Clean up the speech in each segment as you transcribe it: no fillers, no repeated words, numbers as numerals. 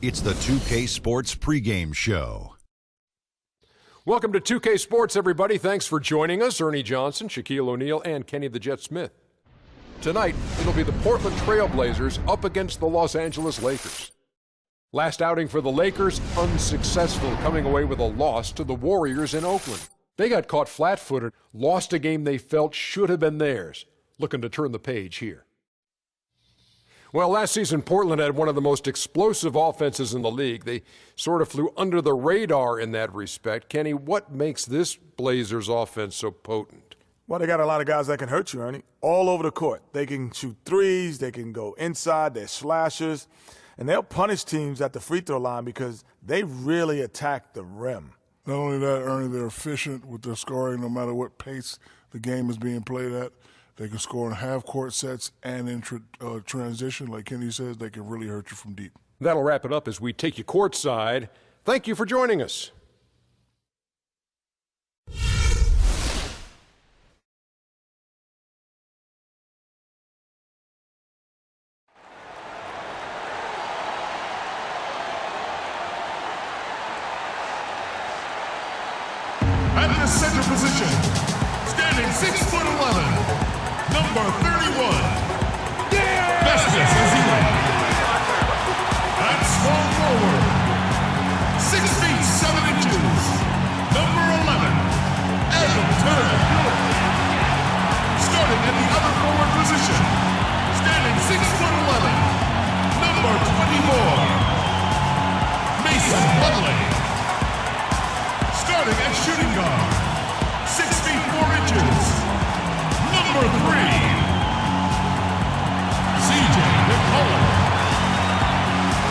It's the 2K Sports pregame show. Welcome to 2K Sports, everybody. Thanks for joining us. Ernie Johnson, Shaquille O'Neal, and Kenny the Jet Smith. Tonight, it'll be the Portland Trailblazers up against the Los Angeles Lakers. Last outing for the Lakers, unsuccessful, coming away with a loss to the Warriors in Oakland. They got caught flat-footed, lost a game they felt should have been theirs. Looking to turn the page here. Well, last season, Portland had one of the most explosive offenses in the league. They sort of flew under the radar in that respect. Kenny, what makes this Blazers offense so potent? Well, they got a lot of guys that can hurt you, Ernie, all over the court. They can shoot threes, they can go inside, they're slashers, and they'll punish teams at the free throw line because they really attack the rim. Not only that, Ernie, they're efficient with their scoring no matter what pace the game is being played at. They can score in half-court sets and in transition. Like Kenny says, they can really hurt you from deep. That'll wrap it up as we take you courtside. Thank you for joining us. At the center position, standing 6'11", number 31, Festus Ezeli. At small forward, 6 feet 7 inches, number 11, Adam Turner. Starting at the other forward position, standing 6'11", number 24, Mason Plumlee. Starting at shooting guard, 6 feet 4 inches, number 3, CJ McCollum.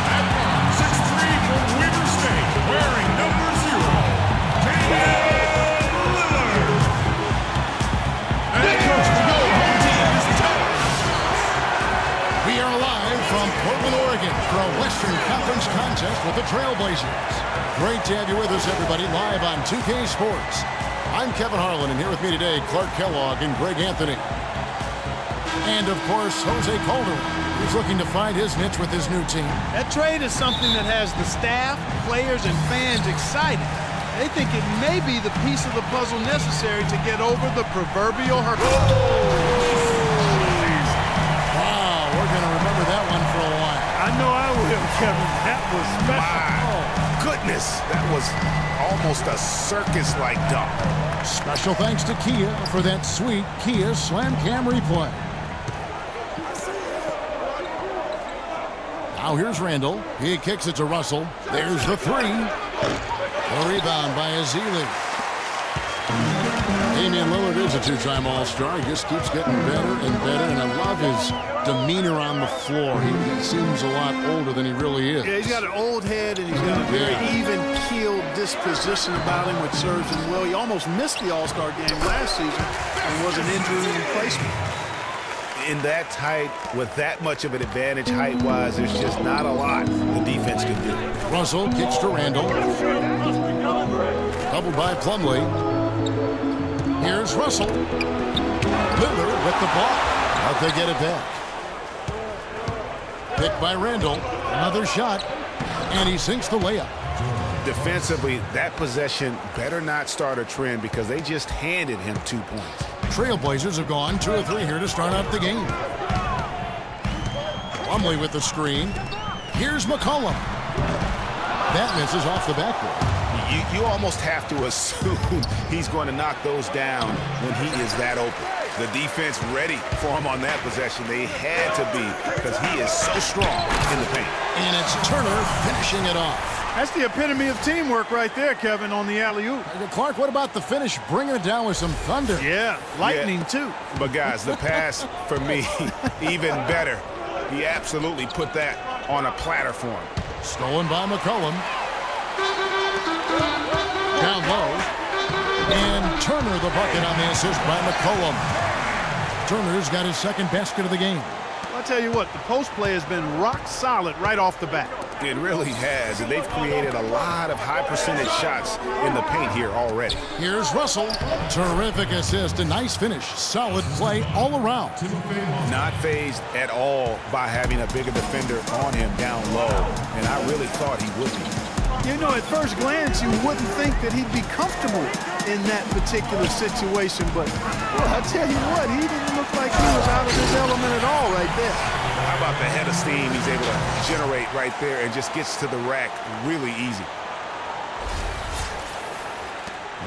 At guard, 6'3" from Weber State, wearing number 0, Damian Lillard. And head coach for your home team is Tyler. We are live from Portland, Oregon for a Western Conference contest with the Trailblazers. Great to have you with us, everybody, live on 2K Sports. I'm Kevin Harlan, and here with me today, Clark Kellogg and Greg Anthony. And, of course, Jose Calderon, who's looking to find his niche with his new team. That trade is something that has the staff, players, and fans excited. They think it may be the piece of the puzzle necessary to get over the proverbial hurdle. Wow, we're going to remember that one for a while. I know I will, Kevin. That was special. Goodness, that was almost a circus-like dunk. Special thanks to Kia for that sweet Kia Slam Cam replay. Now here's Randall. He kicks it to Russell. There's the three. A rebound by Ezeli. Damian Lillard is a two-time All-Star. He just keeps getting better and better, and I love his demeanor on the floor. He seems a lot older than he really is. Yeah, he's got an old head, and he's got a very even-keeled disposition about him, which serves him well. He almost missed the All-Star game last season and was an injury replacement. In that height, with that much of an advantage height-wise, there's just not a lot the defense can do. Russell kicks to Randall. Doubled by Plumlee. Here's Russell. Lillard with the block. How'd they get it back? Picked by Randall. Another shot. And he sinks the layup. Defensively, that possession better not start a trend because they just handed him 2 points. Trailblazers have gone 2 of 3 here to start out the game. Plumlee with the screen. Here's McCollum. That misses off the backboard. You almost have to assume he's going to knock those down when he is that open. The defense ready for him on that possession. They had to be because he is so strong in the paint. And it's Turner finishing it off. That's the epitome of teamwork right there, Kevin, on the alley-oop. Clark, what about the finish? Bringing it down with some thunder. Yeah, lightning, too. But, guys, the pass, for me, even better. He absolutely put that on a platter for him. Stolen by McCollum. Down low. And Turner the bucket on the assist by McCollum. Turner's got his second basket of the game. I'll tell you what, the post play has been rock solid right off the bat. It really has, and they've created a lot of high-percentage shots in the paint here already. Here's Russell. Terrific assist, a nice finish. Solid play all around. Not fazed at all by having a bigger defender on him down low, and I really thought he would be. You know, at first glance, you wouldn't think that he'd be comfortable in that particular situation, but well, I tell you what, he didn't look like he was out of his element at all right there. How about the head of steam he's able to generate right there and just gets to the rack really easy.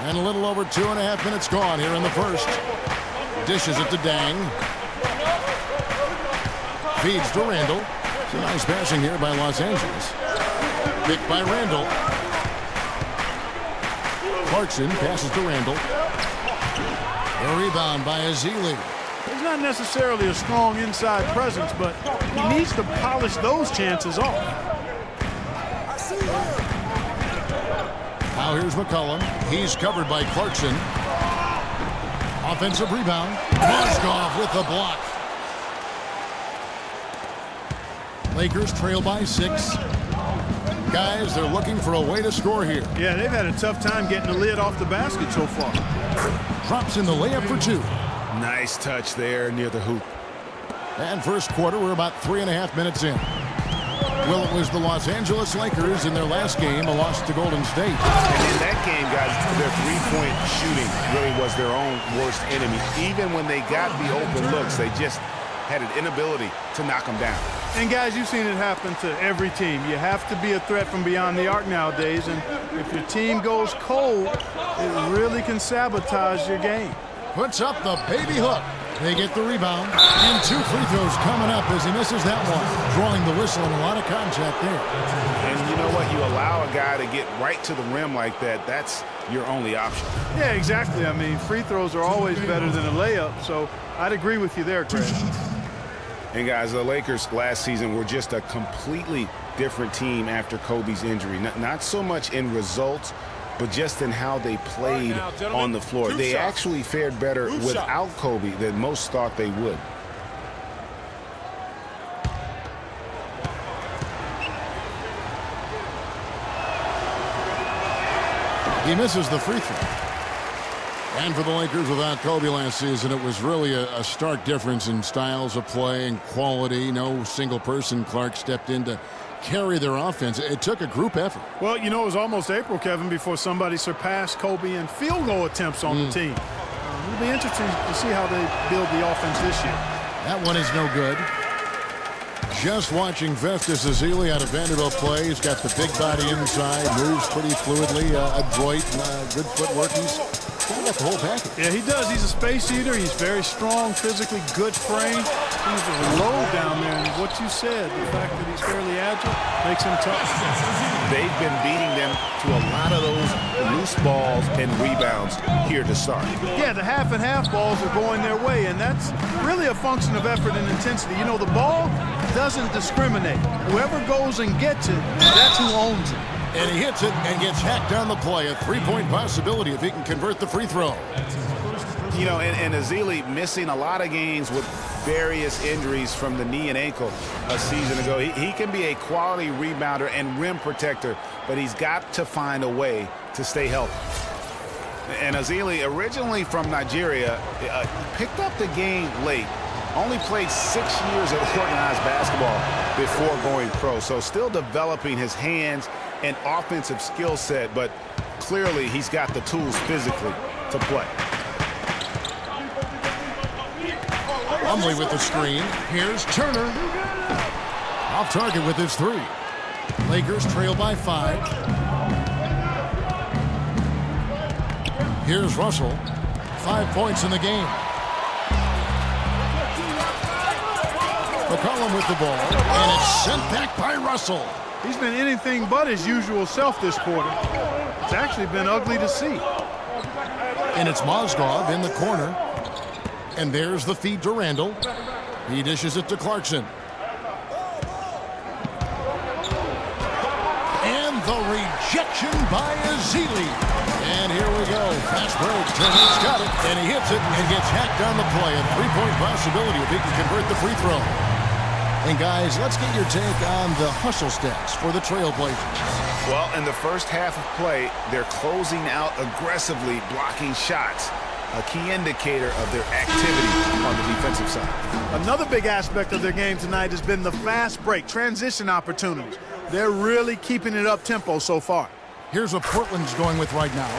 And a little over 2.5 minutes gone here in the first. Dishes it to Dang. Feeds to Randall. It's a nice passing here by Los Angeles. Picked by Randall. Clarkson passes to Randall. A rebound by Ezeli. He's not necessarily a strong inside presence, but he needs to polish those chances off. Now here's McCollum. He's covered by Clarkson. Offensive rebound. Mozgov with the block. Lakers trail by 6. Guys, they're looking for a way to score here. Yeah, they've had a tough time getting the lid off the basket so far. Drops in the layup for 2. Nice touch there near the hoop. And first quarter, we're about 3.5 minutes in. Well, it was the Los Angeles Lakers in their last game, a loss to Golden State. And in that game, guys, their three-point shooting really was their own worst enemy. Even when they got the open looks, they just had an inability to knock them down. And guys, you've seen it happen to every team. You have to be a threat from beyond the arc nowadays, and if your team goes cold, it really can sabotage your game. Puts up the baby hook. They get the rebound. And 2 free throws coming up as he misses that one. Drawing the whistle and a lot of contact there. And you know what? You allow a guy to get right to the rim like that, that's your only option. Yeah, exactly. I mean, free throws are always better than a layup, so I'd agree with you there, Craig. And guys, the Lakers last season were just a completely different team after Kobe's injury. Not so much in results, but just in how they played on the floor. They actually fared better without Kobe than most thought they would. He misses the free throw. And for the Lakers without Kobe last season, it was really a stark difference in styles of play and quality. No single person. Clark stepped in to carry their offense. It took a group effort. Well, you know, it was almost April, Kevin, before somebody surpassed Kobe in field goal attempts on the team. It'll be interesting to see how they build the offense this year. That one is no good. Just watching Festus Ezeli out of Vanderbilt play. He's got the big body inside, moves pretty fluidly, adroit, good footwork. He's got the whole package. Yeah, he does. He's a space eater. He's very strong, physically good frame. He's low down there, and what you said, the fact that he's fairly agile, makes him tough. They've been beating them to a lot of those loose balls and rebounds here to start. Yeah, the half and half balls are going their way, and that's really a function of effort and intensity. You know, the ball doesn't discriminate. Whoever goes and gets it, that's who owns it. And he hits it and gets hacked down the play. A three-point possibility if he can convert the free throw. You know, and Ezeli missing a lot of games with various injuries from the knee and ankle a season ago. He can be a quality rebounder and rim protector, but he's got to find a way to stay healthy. And Ezeli, originally from Nigeria, picked up the game late. Only played 6 years of organized basketball before going pro. So still developing his hands and offensive skill set, but clearly he's got the tools physically to play. Plumlee with the screen. Here's Turner. Off target with his 3. Lakers trail by 5. Here's Russell. 5 points in the game. McCollum with the ball, and it's sent back by Russell. He's been anything but his usual self this quarter. It's actually been ugly to see. And it's Mozgov in the corner. And there's the feed to Randall. He dishes it to Clarkson. And the rejection by Ezeli. And here we go. Fast break. Turner's got it. And he hits it and gets hacked on the play. A 3-point possibility if he can convert the free throw. And guys, let's get your take on the hustle stats for the Trailblazers. Well, in the first half of play, they're closing out aggressively, blocking shots, a key indicator of their activity on the defensive side. Another big aspect of their game tonight has been the fast break, transition opportunities. They're really keeping it up tempo so far. Here's what Portland's going with right now.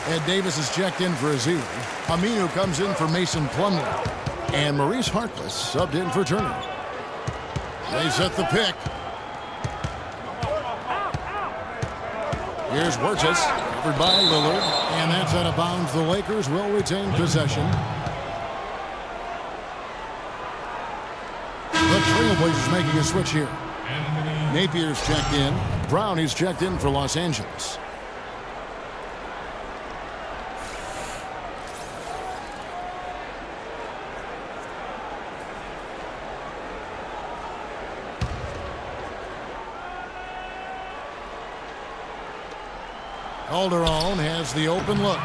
Ed Davis is checked in for Azir. Aminu comes in for Mason Plumlee. And Maurice Harkless subbed in for Turner. They set the pick. Here's Wirtz, covered by Lillard. And that's out of bounds. The Lakers will retain possession. The Trailblazers making a switch here. Napier's checked in. Brown is checked in for Los Angeles. Calderon has the open look.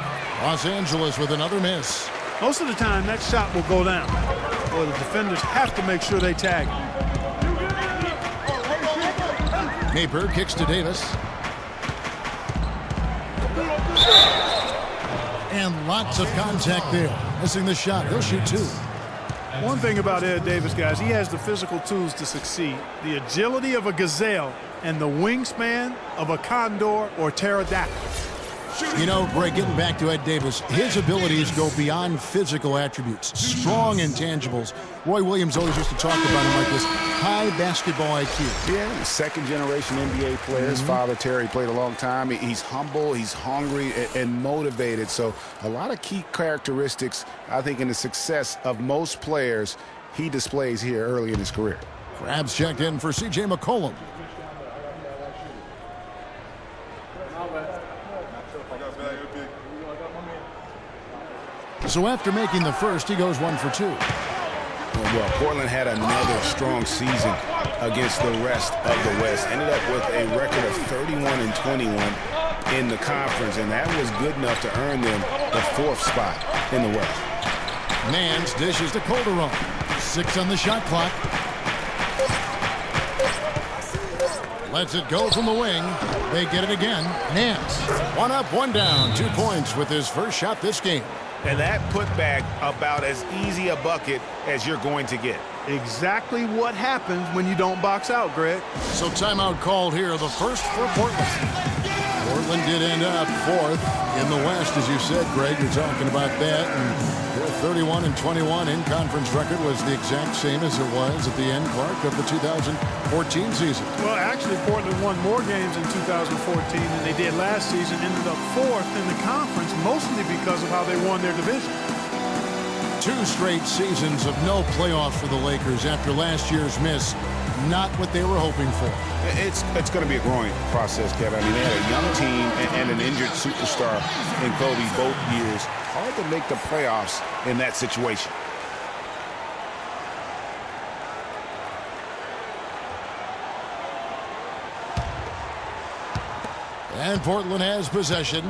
Los Angeles with another miss. Most of the time, that shot will go down. Or the defenders have to make sure they tag him. Napier kicks to Davis. And lots of contact there. Missing the shot. He'll shoot two. One thing about Ed Davis, guys, he has the physical tools to succeed. The agility of a gazelle and the wingspan of a condor or pterodactyl. You know, Greg, getting back to Ed Davis, his abilities go beyond physical attributes, strong intangibles. Roy Williams always used to talk about him like this, high basketball IQ. Yeah, second-generation NBA player. His father, Terry, played a long time. He's humble, he's hungry, and motivated. So a lot of key characteristics, I think, in the success of most players he displays here early in his career. Crabs checked in for C.J. McCollum. So after making the first, he goes 1 for 2. Well, Portland had another strong season against the rest of the West. Ended up with a record of 31-21 in the conference, and that was good enough to earn them the 4th spot in the West. Nance dishes to Calderon. 6 on the shot clock. Lets it go from the wing. They get it again. Nance, 1 up, 1 down. 2 points with his first shot this game. And that putback about as easy a bucket as you're going to get. Exactly what happens when you don't box out, Greg. So timeout called here, the first for Portland. Portland did end up 4th in the West, as you said, Greg. You're talking about that. And their 31-21 in-conference record was the exact same as it was at the end, Clark, of the 2014 season. Well, actually, Portland won more games in 2014 than they did last season. Ended up 4th in the conference, mostly because of how they won their division. 2 straight seasons of no playoffs for the Lakers after last year's miss. Not what they were hoping for. It's going to be a growing process, Kevin. I mean, they had a young team and an injured superstar in Kobe both years. Hard to make the playoffs in that situation. And Portland has possession.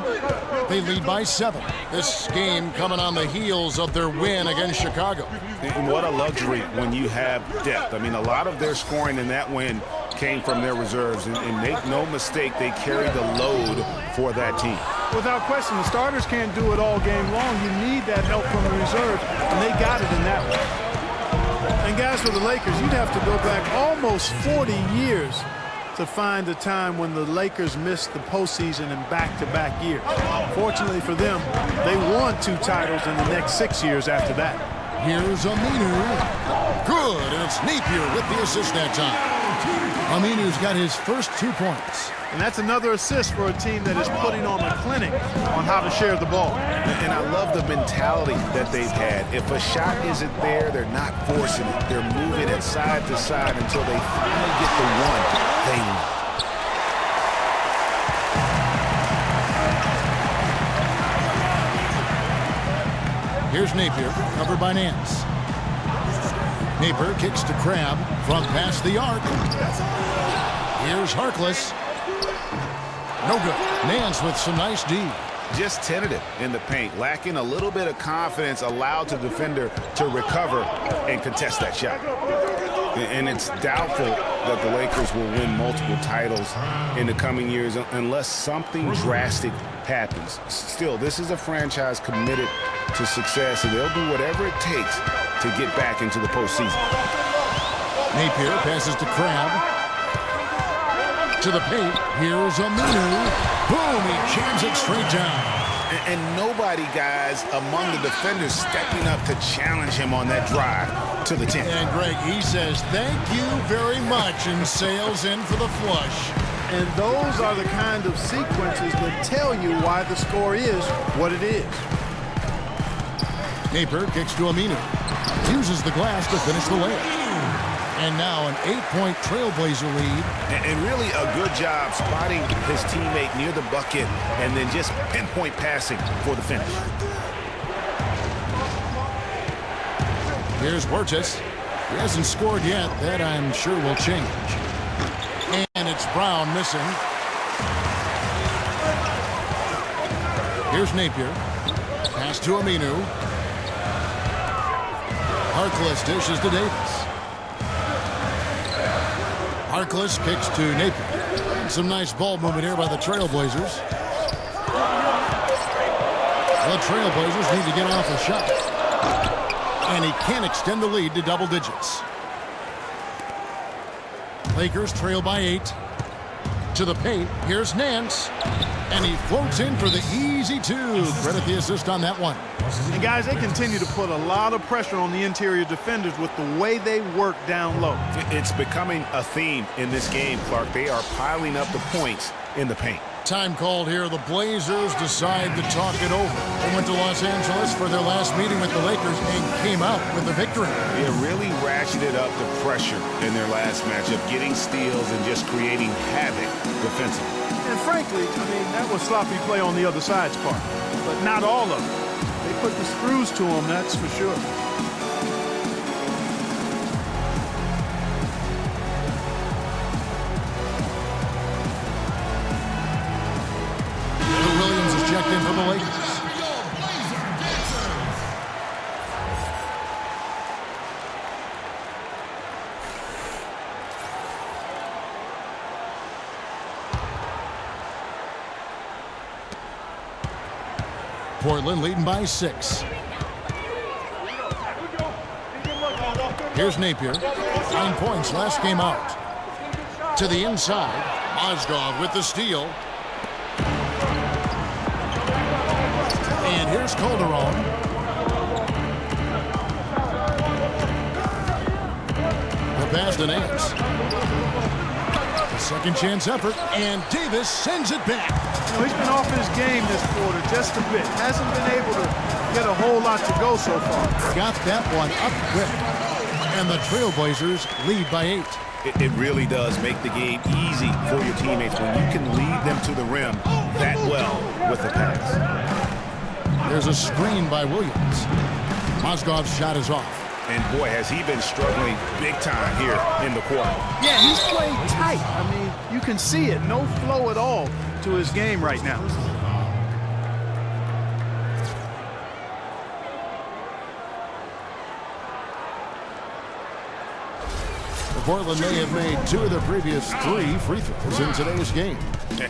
They lead by 7. This game coming on the heels of their win against Chicago. And what a luxury when you have depth. I mean, a lot of their scoring in that win came from their reserves. And make no mistake, they carry the load for that team. Without question, the starters can't do it all game long. You need that help from the reserves, and they got it in that one. And guys, for the Lakers, you'd have to go back almost 40 years to find a time when the Lakers missed the postseason in back-to-back years. Fortunately for them, they won 2 titles in the next 6 years after that. Here's Aminu. Good, and it's Napier with the assist that time. Aminu's got his first 2 points. And that's another assist for a team that is putting on a clinic on how to share the ball. And I love the mentality that they've had. If a shot isn't there, they're not forcing it. They're moving it side to side until they finally get the one they want. Here's Napier, covered by Nance. Napier kicks to Crabbe from past the arc. Here's Harkless. No good. Nance with some nice D. Just tentative in the paint, lacking a little bit of confidence, allowed the defender to recover and contest that shot. And it's doubtful that the Lakers will win multiple titles in the coming years unless something drastic happens. Still, this is a franchise committed to success, and they'll do whatever it takes to get back into the postseason. Napier passes to Crabbe. To the paint. Here's Aminu. Boom, he jams it straight down. And nobody, guys, among the defenders stepping up to challenge him on that drive to the 10. And Greg, he says thank you very much and sails in for the flush. And those are the kind of sequences that tell you why the score is what it is. Napier kicks to Aminu. Uses the glass to finish the layup. And now an 8-point Trailblazer lead. And really a good job spotting his teammate near the bucket and then just pinpoint passing for the finish. Here's Huertas. He hasn't scored yet. That I'm sure will change. And it's Brown missing. Here's Napier. Pass to Aminu. Harkless dishes to Davis. Harkless kicks to Napier. Some nice ball movement here by the Trailblazers. The Trailblazers need to get off a shot. And he can extend the lead to double digits. Lakers trail by 8. To the paint. Here's Nance. And he floats in for the easy 2. Credit the assist on that one. And guys, they continue to put a lot of pressure on the interior defenders with the way they work down low. It's becoming a theme in this game, Clark. They are piling up the points in the paint. Time called here. The Blazers decide to talk it over. They went to Los Angeles for their last meeting with the Lakers and came out with a victory. They really ratcheted up the pressure in their last matchup, getting steals and just creating havoc defensively. And frankly, I mean, that was sloppy play on the other side's part. But not all of it. They put the screws to them, that's for sure. Williams is checked in for the Lakers. Portland leading by 6. Here's Napier. 9 points last game out. To the inside. Mozgov with the steal. And here's Calderon. The pass to Nance. A second chance effort. And Davis sends it back. You know, he's been off his game this quarter just a bit. Hasn't been able to get a whole lot to go so far. Got that one up quick. And the Trailblazers lead by 8. It really does make the game easy for your teammates when you can lead them to the rim that well with the pass. There's a screen by Williams. Mozgov's shot is off. And boy, has he been struggling big time here in the quarter. Yeah, he's playing tight. I mean, you can see it. No flow at all to his game right now. Portland may have made 2 of their previous 3 free throws in today's game.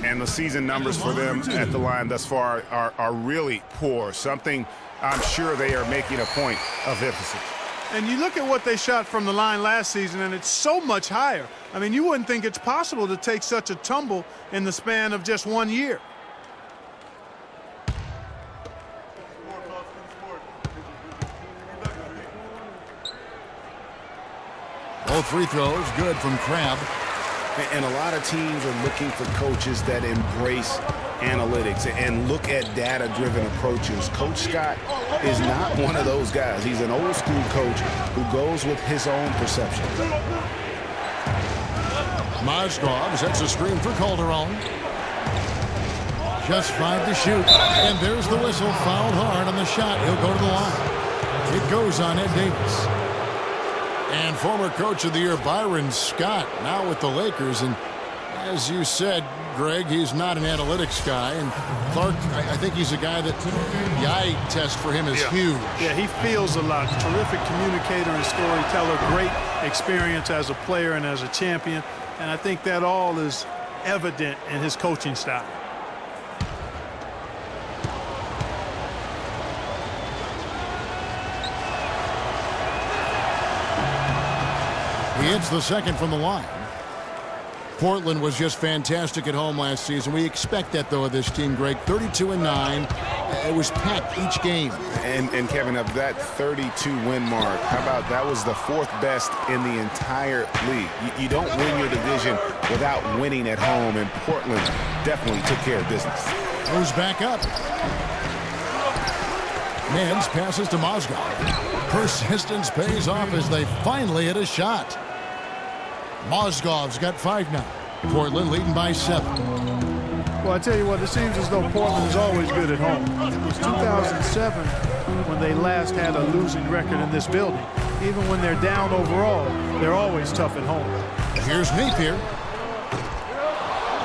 And the season numbers for them at the line thus far are really poor. Something I'm sure they are making a point of emphasis. And you look at what they shot from the line last season, and it's so much higher. I mean, you wouldn't think it's possible to take such a tumble in the span of just 1 year. Both free throws good from Crabbe. And a lot of teams are looking for coaches that embrace analytics and look at data-driven approaches. Coach Scott is not one of those guys. He's an old-school coach who goes with his own perception. Mozgov sets a screen for Calderon. Just 5 to shoot. And there's the whistle. Fouled hard on the shot. He'll go to the line. It goes on Ed Davis. And former coach of the year Byron Scott now with the Lakers, and As you said, Greg, he's not an analytics guy, and Clark, I think he's a guy that the eye test for him is huge. Yeah, he feels a lot. Terrific communicator and storyteller, great experience as a player and as a champion, and I think that all is evident in his coaching style. He hits the second from the line. Portland was just fantastic at home last season. We expect that, though, of this team, Greg. 32-9. It was packed each game. And Kevin, of that 32-win mark, how about that was the 4th best in the entire league? You don't win your division without winning at home, and Portland definitely took care of business. Goes back up. Nance passes to Mozgov. Persistence pays off as they finally hit a shot. Mozgov's got 5 now. Portland leading by 7. Well, I tell you what, it seems as though Portland is always good at home. It was 2007 when they last had a losing record in this building. Even when they're down overall, they're always tough at home. Here's Napier.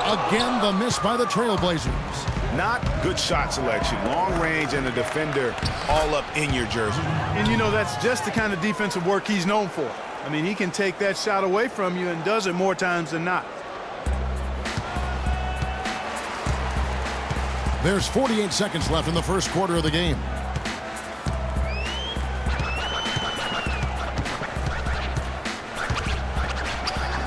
Again, the miss by the Trailblazers. Not good shot selection. Long range and a defender all up in your jersey. And, you know, that's just the kind of defensive work he's known for. I mean, he can take that shot away from you and does it more times than not. There's 48 seconds left in the first quarter of the game.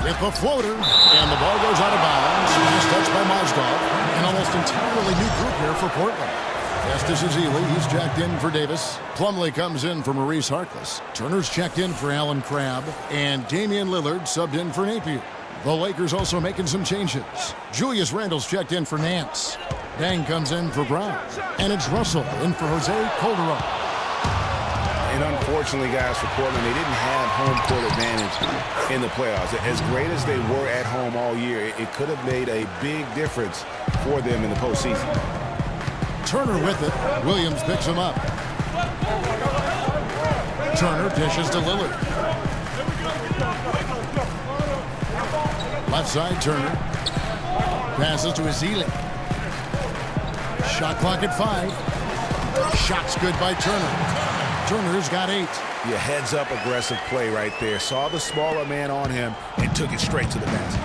With the floater, and the ball goes out of bounds. Just touched by Mozgov. An almost entirely new group here for Portland. Estes Ezeli, he's checked in for Davis. Plumlee comes in for Maurice Harkless. Turner's checked in for Allen Crabbe. And Damian Lillard subbed in for Napier. The Lakers also making some changes. Julius Randle's checked in for Nance. Dang comes in for Brown. And it's Russell in for Jose Calderon. And unfortunately, guys, for Portland, they didn't have home court advantage in the playoffs. As great as they were at home all year, it could have made a big difference for them in the postseason. Turner with it. Williams picks him up. Turner dishes to Lillard. Left side, Turner. Passes to Ezeli. Shot clock at 5. Shot's good by Turner. Turner's got 8. Yeah, heads up aggressive play right there. Saw the smaller man on him and took it straight to the basket.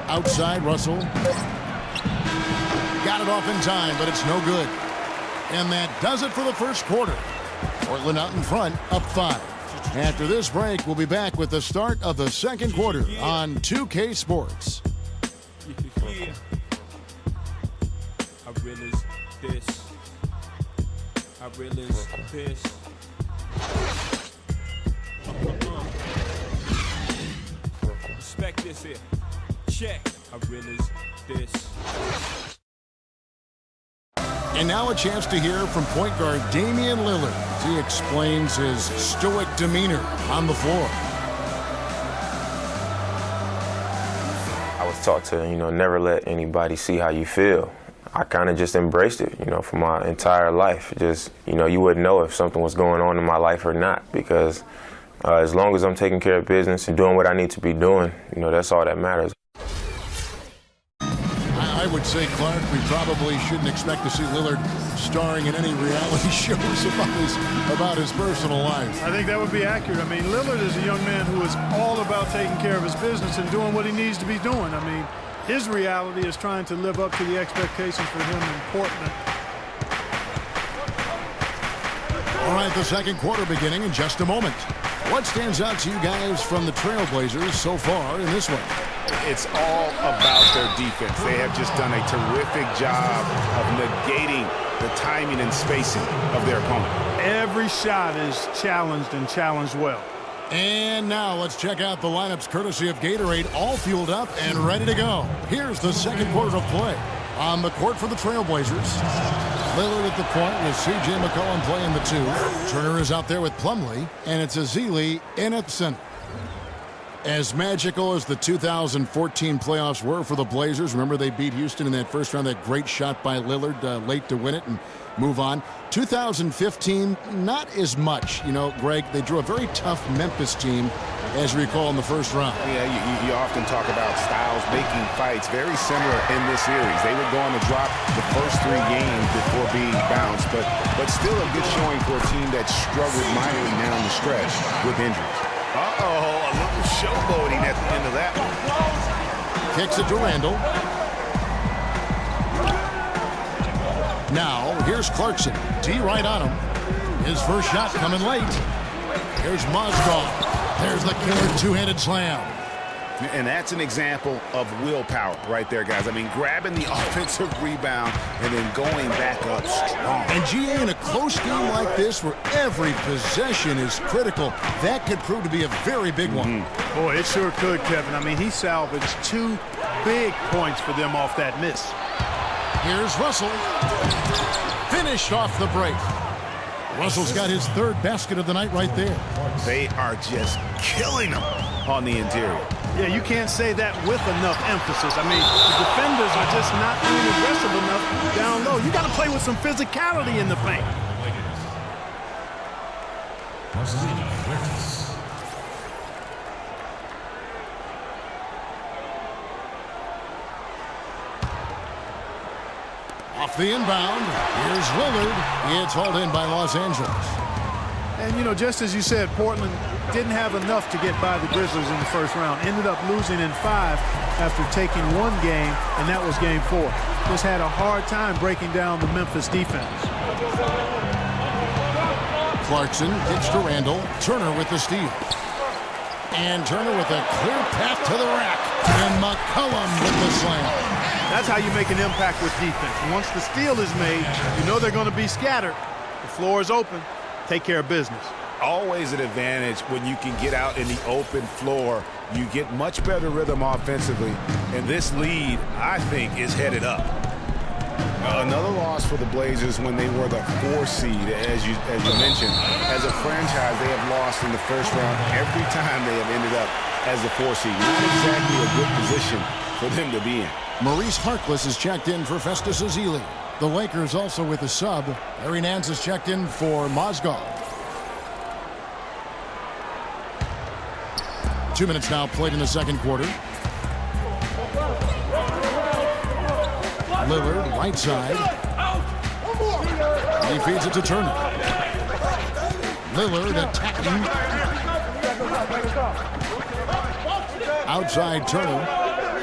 Outside, Russell. Got it off in time, but it's no good. And that does it for the first quarter. Portland out in front, up 5. After this break, we'll be back with the start of the second quarter on 2K Sports. Yeah. I realize this. I realize this. Respect this here. Check. I realize this. And now a chance to hear from point guard Damian Lillard as he explains his stoic demeanor on the floor. I was taught to, never let anybody see how you feel. I kind of just embraced it, for my entire life. Just, you wouldn't know if something was going on in my life or not, because as long as I'm taking care of business and doing what I need to be doing, that's all that matters. I would say, Clark, we probably shouldn't expect to see Lillard starring in any reality shows about his personal life. I think that would be accurate. I mean, Lillard is a young man who is all about taking care of his business and doing what he needs to be doing. I mean, his reality is trying to live up to the expectations for him in Portland. All right, the second quarter beginning in just a moment. What stands out to you guys from the Trailblazers so far in this one? It's all about their defense. They have just done a terrific job of negating the timing and spacing of their opponent. Every shot is challenged and challenged well. And now let's check out the lineups courtesy of Gatorade, all fueled up and ready to go. Here's the second quarter of play. On the court for the Trailblazers, Lillard at the point with C.J. McCollum playing the 2. Turner is out there with Plumlee, and it's Ezeli in at center. As magical as the 2014 playoffs were for the Blazers, remember they beat Houston in that first round, that great shot by Lillard late to win it and move on. 2015, not as much. Greg, they drew a very tough Memphis team as we recall in the first round. Yeah, you often talk about styles making fights very similar in this series. They would go on to drop the first 3 games before being bounced, but still a good showing for a team that struggled mightily down the stretch with injuries. Uh-oh, a little showboating at the end of that one. Kicks it to Randall. Now, here's Clarkson. D right on him. His first shot coming late. Here's Mozgov. There's the killer two-handed slam. And that's an example of willpower right there, guys. I mean, grabbing the offensive rebound and then going back up strong. And GA, in a close game like this where every possession is critical, that could prove to be a very big one. Boy, it sure could, Kevin. I mean, he salvaged 2 big points for them off that miss. Here's Russell. Finished off the break. Russell's got his 3rd basket of the night right there. They are just killing them on the interior. Yeah, you can't say that with enough emphasis. I mean, the defenders are just not being aggressive enough down low. You got to play with some physicality in the paint. Off the inbound, here's Lillard. It's hauled in by Los Angeles. And, you know, just as you said, Portland didn't have enough to get by the Grizzlies in the first round. Ended up losing in 5 after taking 1 game, and that was game 4. Just had a hard time breaking down the Memphis defense. Clarkson kicks to Randall. Turner with the steal. And Turner with a clear path to the rack. And McCollum with the slam. That's how you make an impact with defense. Once the steal is made, you know they're going to be scattered. The floor is open. Take care of business. Always an advantage when you can get out in the open floor. You get much better rhythm offensively. And this lead, I think, is headed up. Another loss for the Blazers when they were the 4 seed, as you mentioned. As a franchise, they have lost in the first round every time they have ended up as the 4 seed. Not exactly a good position for them to be in. Maurice Harkless is checked in for Festus Ezeli. The Lakers also with a sub. Larry Nance is checked in for Mozgov. 2 minutes now played in the second quarter. Lillard, right side. He feeds it to Turner. Lillard attacking. Outside Turner.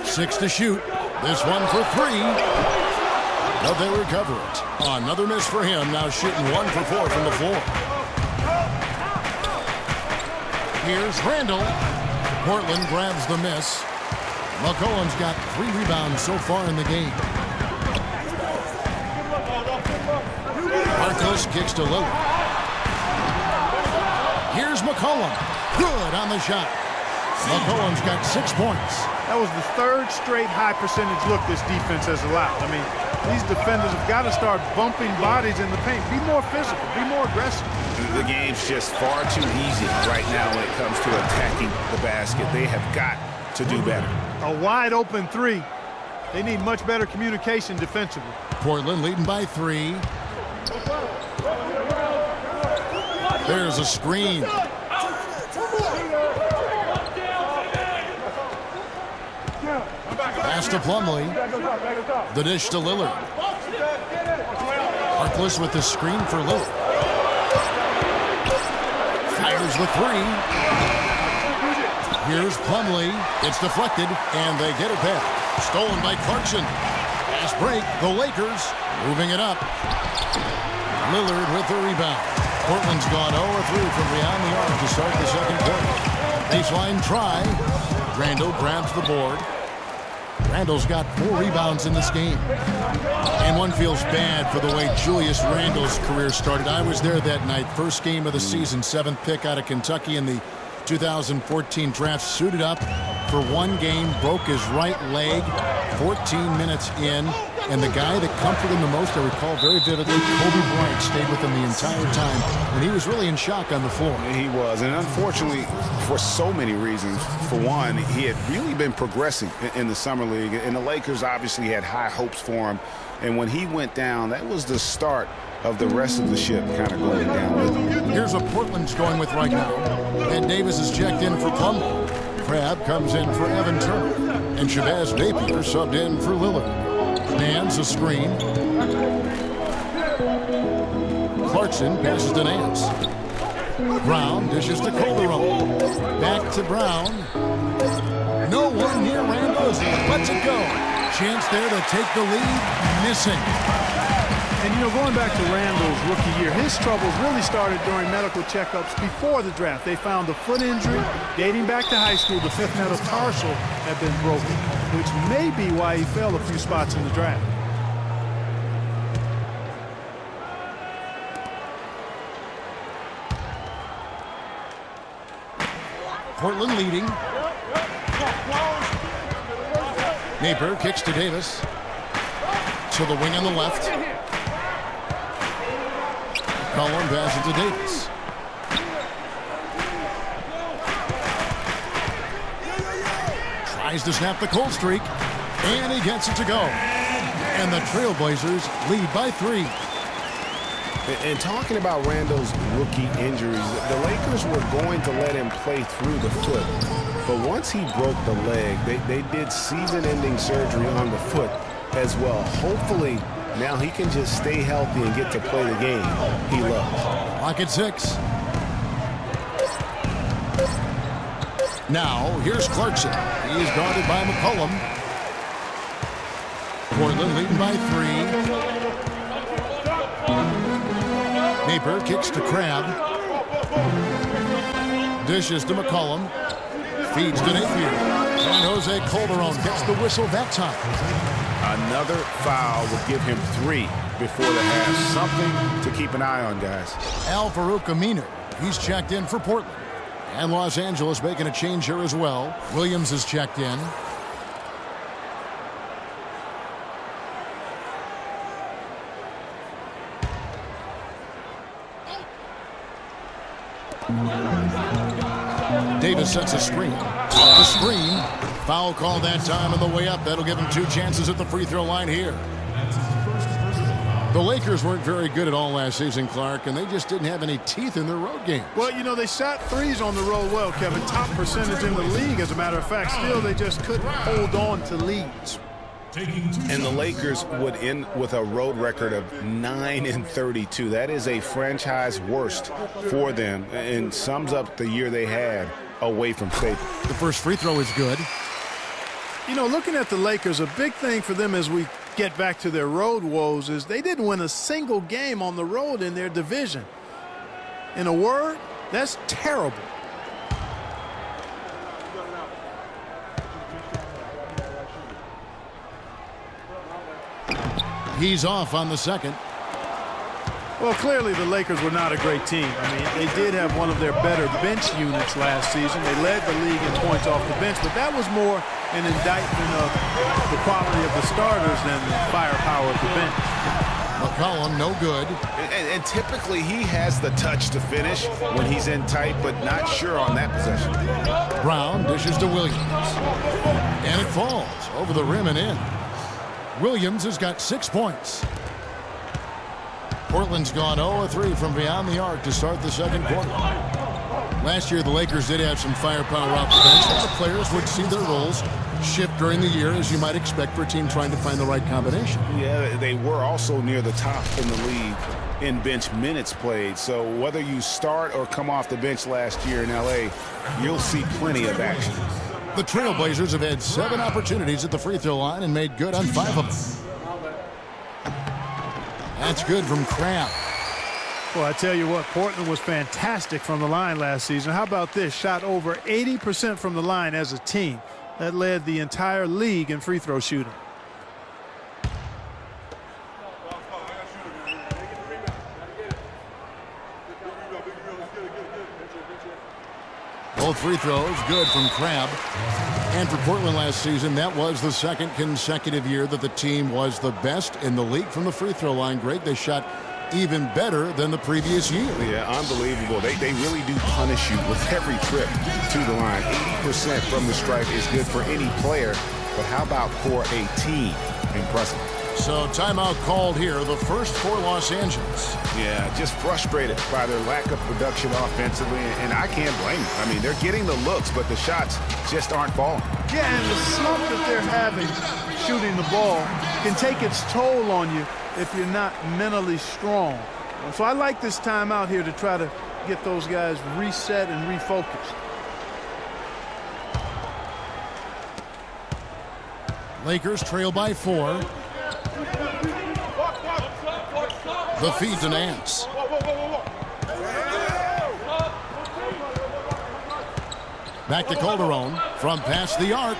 6 to shoot. This one for 3. But they recover it. Another miss for him. Now shooting 1 for 4 from the floor. Here's Randall. Portland grabs the miss. McCollum's got 3 rebounds so far in the game. Harkless kicks to Lillard. Here's McCollum. Good on the shot. McCollum's got 6 points. That was the 3rd straight high percentage look this defense has allowed. I mean, these defenders have got to start bumping bodies in the paint. Be more physical. Be more aggressive. The game's just far too easy right now when it comes to attacking the basket. They have got to do better. A wide open 3. They need much better communication defensively. Portland leading by 3. There's a screen. Pass to Plumlee. The dish to Lillard. Harkless with the screen for Lillard. Fires the 3. Here's Plumlee. It's deflected, and they get it back. Stolen by Clarkson. Fast break. The Lakers moving it up. Lillard with the rebound. Portland's gone 0-3 from beyond the arc to start the second quarter. Baseline try. Randall grabs the board. Randall's got 4 rebounds in this game. And one feels bad for the way Julius Randall's career started. I was there that night. First game of the season, 7th pick out of Kentucky in the 2014 draft. Suited up for 1 game, broke his right leg 14 minutes in. And the guy that comforted him the most, I recall very vividly, Kobe Bryant stayed with him the entire time. And he was really in shock on the floor. He was. And unfortunately, for so many reasons. For one, he had really been progressing in the Summer League. And the Lakers obviously had high hopes for him. And when he went down, that was the start of the rest of the ship kind of going down with him. Here's what Portland's going with right now. And Davis is checked in for Plumlee. Crabbe comes in for Evan Turner. And Shabazz Napier subbed in for Lillard. Nance a screen. Clarkson passes to Nance. Brown dishes to Calderon. Back to Brown. No one near Randall. Lets it go. Chance there to take the lead. Missing. And, you know, going back to Randall's rookie year, his troubles really started during medical checkups before the draft. They found a foot injury dating back to high school. The fifth metatarsal had been broken, which may be why he fell a few spots in the draft. Portland leading. Napier kicks to Davis. To the wing on the left. Cullen passes to Davis. Tries to snap the cold streak. And he gets it to go. And the Trailblazers lead by 3. And talking about Randall's rookie injuries, the Lakers were going to let him play through the foot. But once he broke the leg, they did season-ending surgery on the foot as well. Hopefully, now he can just stay healthy and get to play the game he loves. Clock at 6. Now, here's Clarkson. He is guarded by McCollum. Portland leading by 3. Napier kicks to Crabbe. Dishes to McCollum. Feeds to Napier. And Jose Calderon gets the whistle that time. Another foul would give him 3 before the half. Something to keep an eye on, guys. Al Farouk Aminu. He's checked in for Portland. And Los Angeles making a change here as well. Williams is checked in. Davis sets a screen. The screen. Foul call that time on the way up. That'll give him 2 chances at the free throw line here. The Lakers weren't very good at all last season, Clark, and they just didn't have any teeth in their road games. Well, you know, they shot threes on the road well, Kevin. Top percentage in the league, as a matter of fact. Still, they just couldn't hold on to leads. And the Lakers would end with a road record of 9-32. That is a franchise worst for them and sums up the year they had away from Staples. The first free throw is good. You know, looking at the Lakers, a big thing for them as we get back to their road woes is they didn't win a single game on the road in their division. In a word, that's terrible. He's off on the second. Well, clearly the Lakers were not a great team. I mean, they did have one of their better bench units last season. They led the league in points off the bench, but that was more an indictment of the quality of the starters than the firepower of the bench. McCollum, no good. And typically he has the touch to finish when he's in tight, but not sure on that possession. Brown dishes to Williams. And it falls over the rim and in. Williams has got 6 points. Portland's gone 0-3 from beyond the arc to start the second quarter. Last year, the Lakers did have some firepower off the bench. The players would see their roles shift during the year, as you might expect for a team trying to find the right combination. Yeah, they were also near the top in the league in bench minutes played. So whether you start or come off the bench last year in L.A., you'll see plenty of action. The Trailblazers have had 7 opportunities at the free throw line and made good on 5 of them. That's good from Crabbe. Well, I tell you what, Portland was fantastic from the line last season. How about this? Shot over 80% from the line as a team. That led the entire league in free throw shooting. Both free throws good from Crabbe. And for Portland last season, that was the second consecutive year that the team was the best in the league from the free throw line. Greg, they shot even better than the previous year. Yeah, unbelievable. They really do punish you with every trip to the line. 80% from the stripe is good for any player, but how about for a team? Impressive. So timeout called here, the first for Los Angeles. Yeah, just frustrated by their lack of production offensively, and I can't blame them. I mean, they're getting the looks, but the shots just aren't falling. Yeah, and the slump that they're having shooting the ball can take its toll on you if you're not mentally strong. So I like this timeout here to try to get those guys reset and refocused. Lakers trail by 4. The feed to Nance. Back to Calderon from past the arc,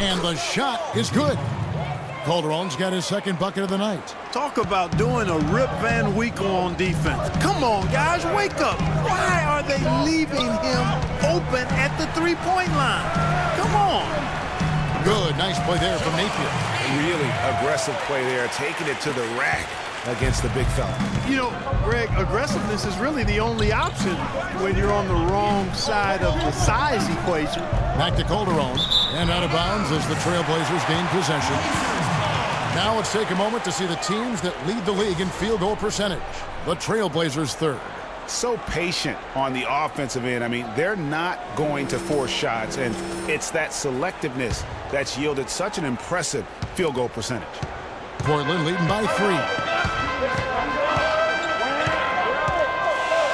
and the shot is good. Calderon's got his second bucket of the night. Talk about doing a Rip Van Winkle on defense. Come on, guys, wake up. Why are they leaving him open at the three-point line? Come on. Good, nice play there from Napier. Really aggressive play there, taking it to the rack against the big fella. You know, Greg, aggressiveness is really the only option when you're on the wrong side of the size equation. Back to Calderon, and out of bounds as the Trailblazers gain possession. Now let's take a moment to see the teams that lead the league in field goal percentage. The Trailblazers third. So patient on the offensive end. I mean, they're not going to force shots, and it's that selectiveness that's yielded such an impressive field goal percentage. Portland leading by 3.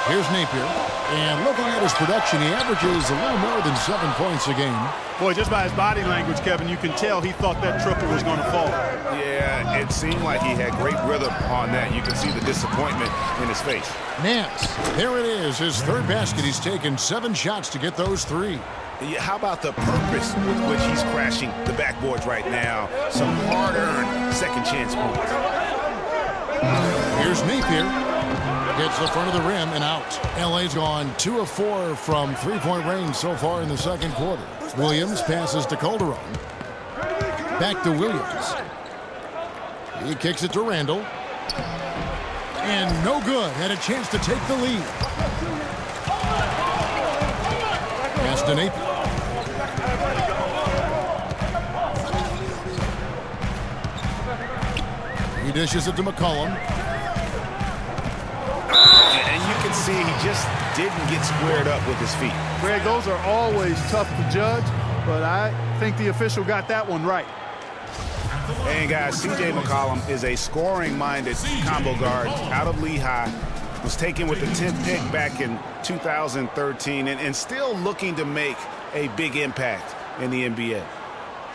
Here's Napier, and looking at his production, he averages a little more than 7 points a game. Boy, just by his body language, Kevin, you can tell he thought that triple was going to fall. Yeah, it seemed like he had great rhythm on that. You can see the disappointment in his face. Nance, there it is, his third basket. He's taken 7 shots to get those 3. Yeah, how about the purpose with which he's crashing the backboards right now? Some hard-earned second chance points. Here's Napier. Hits the front of the rim and out. LA's gone 2 of 4 from three-point range so far in the second quarter. Williams passes to Calderon. Back to Williams. He kicks it to Randall. And no good. Had a chance to take the lead. Pass to Napier. He dishes it to McCollum. And you can see he just didn't get squared up with his feet. Greg, those are always tough to judge, but I think the official got that one right. And guys, C.J. McCollum is a scoring-minded combo guard out of Lehigh. Was taken with the 10th pick back in 2013 and still looking to make a big impact in the NBA.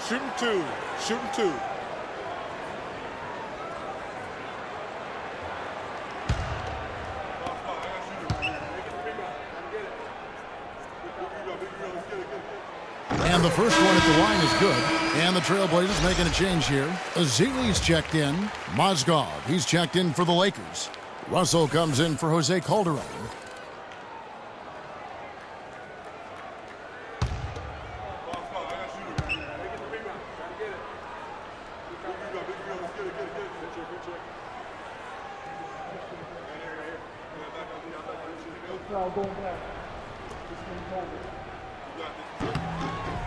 Shooting 2. Shooting 2. And the first one at the line is good. And the Trailblazers making a change here. Azili's checked in. Mozgov, he's checked in for the Lakers. Russell comes in for Jose Calderon.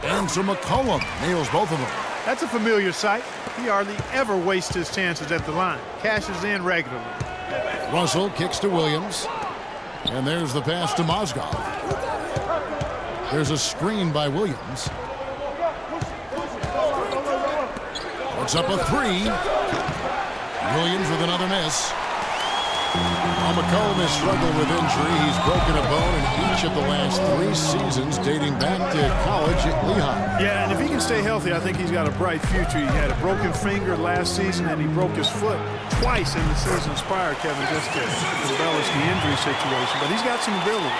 And so McCollum nails both of them. That's a familiar sight. He hardly ever wastes his chances at the line. Cashes in regularly. Russell kicks to Williams. And there's the pass to Mozgov. There's a screen by Williams. Puts up a 3. Williams with another miss. While McCollum has struggled with injury, he's broken a bone in each of the last 3 seasons dating back to college at Lehigh. Yeah, and if he can stay healthy, I think he's got a bright future. He had a broken finger last season, and he broke his foot twice in the seasons prior, Kevin, just to embellish the injury situation. But he's got some ability.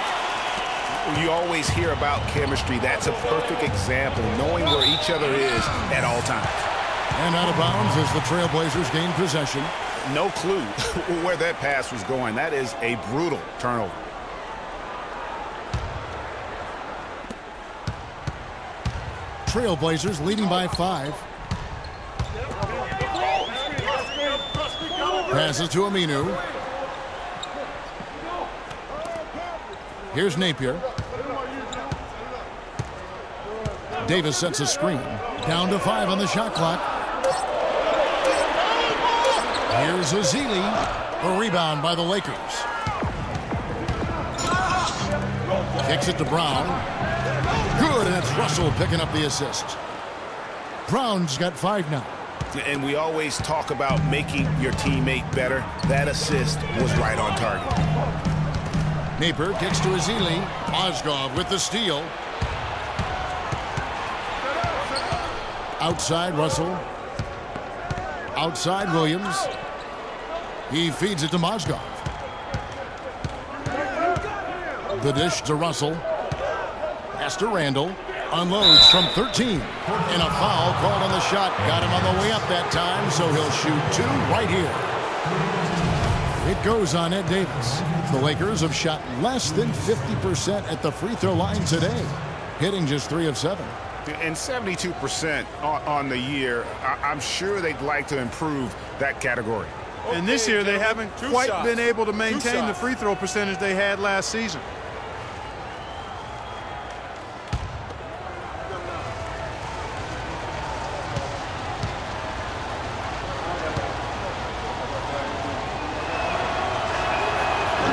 You always hear about chemistry. That's a perfect example, knowing where each other is at all times. And out of bounds as the Trailblazers gain possession. No clue where that pass was going. That is a brutal turnover. Trailblazers leading by 5. Passes to Aminu. Here's Napier. Davis sets a screen. Down to 5 on the shot clock. Here's Ezeli. The rebound by the Lakers. Kicks it to Brown. Good, and it's Russell picking up the assist. Brown's got 5 now. And we always talk about making your teammate better. That assist was right on target. Napier kicks to Ezeli. Mozgov with the steal. Outside Russell. Outside Williams. He feeds it to Mozgov. The dish to Russell. Pass to Randall. Unloads from 13. And a foul called on the shot. Got him on the way up that time, so he'll shoot 2 right here. It goes on Ed Davis. The Lakers have shot less than 50% at the free throw line today, hitting just 3 of 7. And 72% on the year. I'm sure they'd like to improve that category. And this year they haven't quite been able to maintain the free throw percentage they had last season.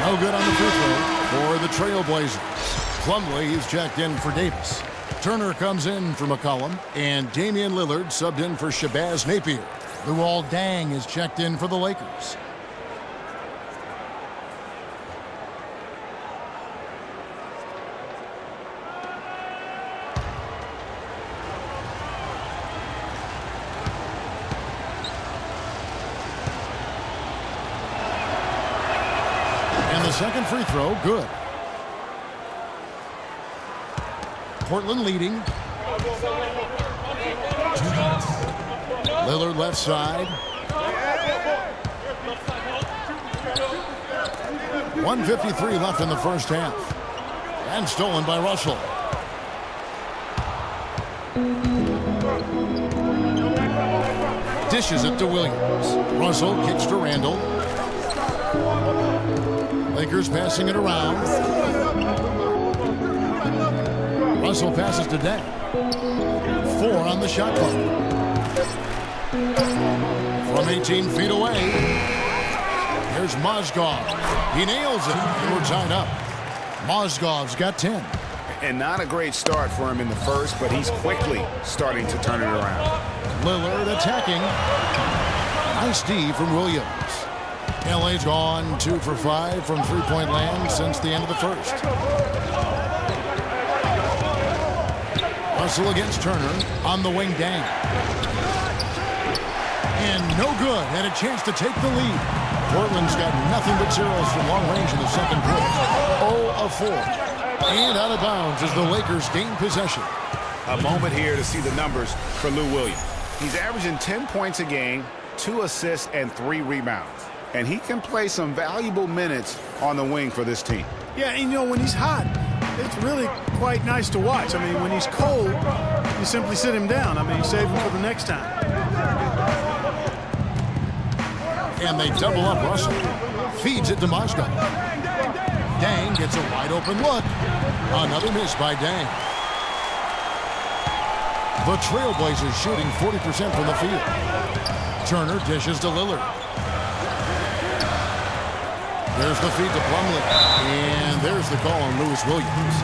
No good on the free throw for the Trailblazers. Plumlee is checked in for Davis. Turner comes in for McCollum, and Damian Lillard subbed in for Shabazz Napier. Luol Deng is checked in for the Lakers. And the second free throw, good. Portland leading. Lillard left side. 1:53 left in the first half. And stolen by Russell. Dishes it to Williams. Russell kicks to Randall. Lakers passing it around. Russell passes to Deng. 4 on the shot clock. From 18 feet away. Here's Mozgov. He nails it. And we're tied up. Mozgov's got 10. And not a great start for him in the first, but he's quickly starting to turn it around. Lillard attacking. Nice D from Williams. LA's gone 2 for 5 from three-point land since the end of the first. Russell against Turner on the wing. Deng. And no good, and a chance to take the lead. Portland's got nothing but zeros from long range in the second quarter. 0 of 4. And out of bounds as the Lakers gain possession. A moment here to see the numbers for Lou Williams. He's averaging 10 points a game, 2 assists, and 3 rebounds. And he can play some valuable minutes on the wing for this team. Yeah, and you know, when he's hot, it's really quite nice to watch. I mean, when he's cold, you simply sit him down. I mean, you save him for the next time. And they double up Russell. Feeds it to Mozgov. Deng gets a wide open look. Another miss by Deng. The Trailblazers shooting 40% from the field. Turner dishes to Lillard. There's the feed to Plumlee. And there's the call on Lewis Williams.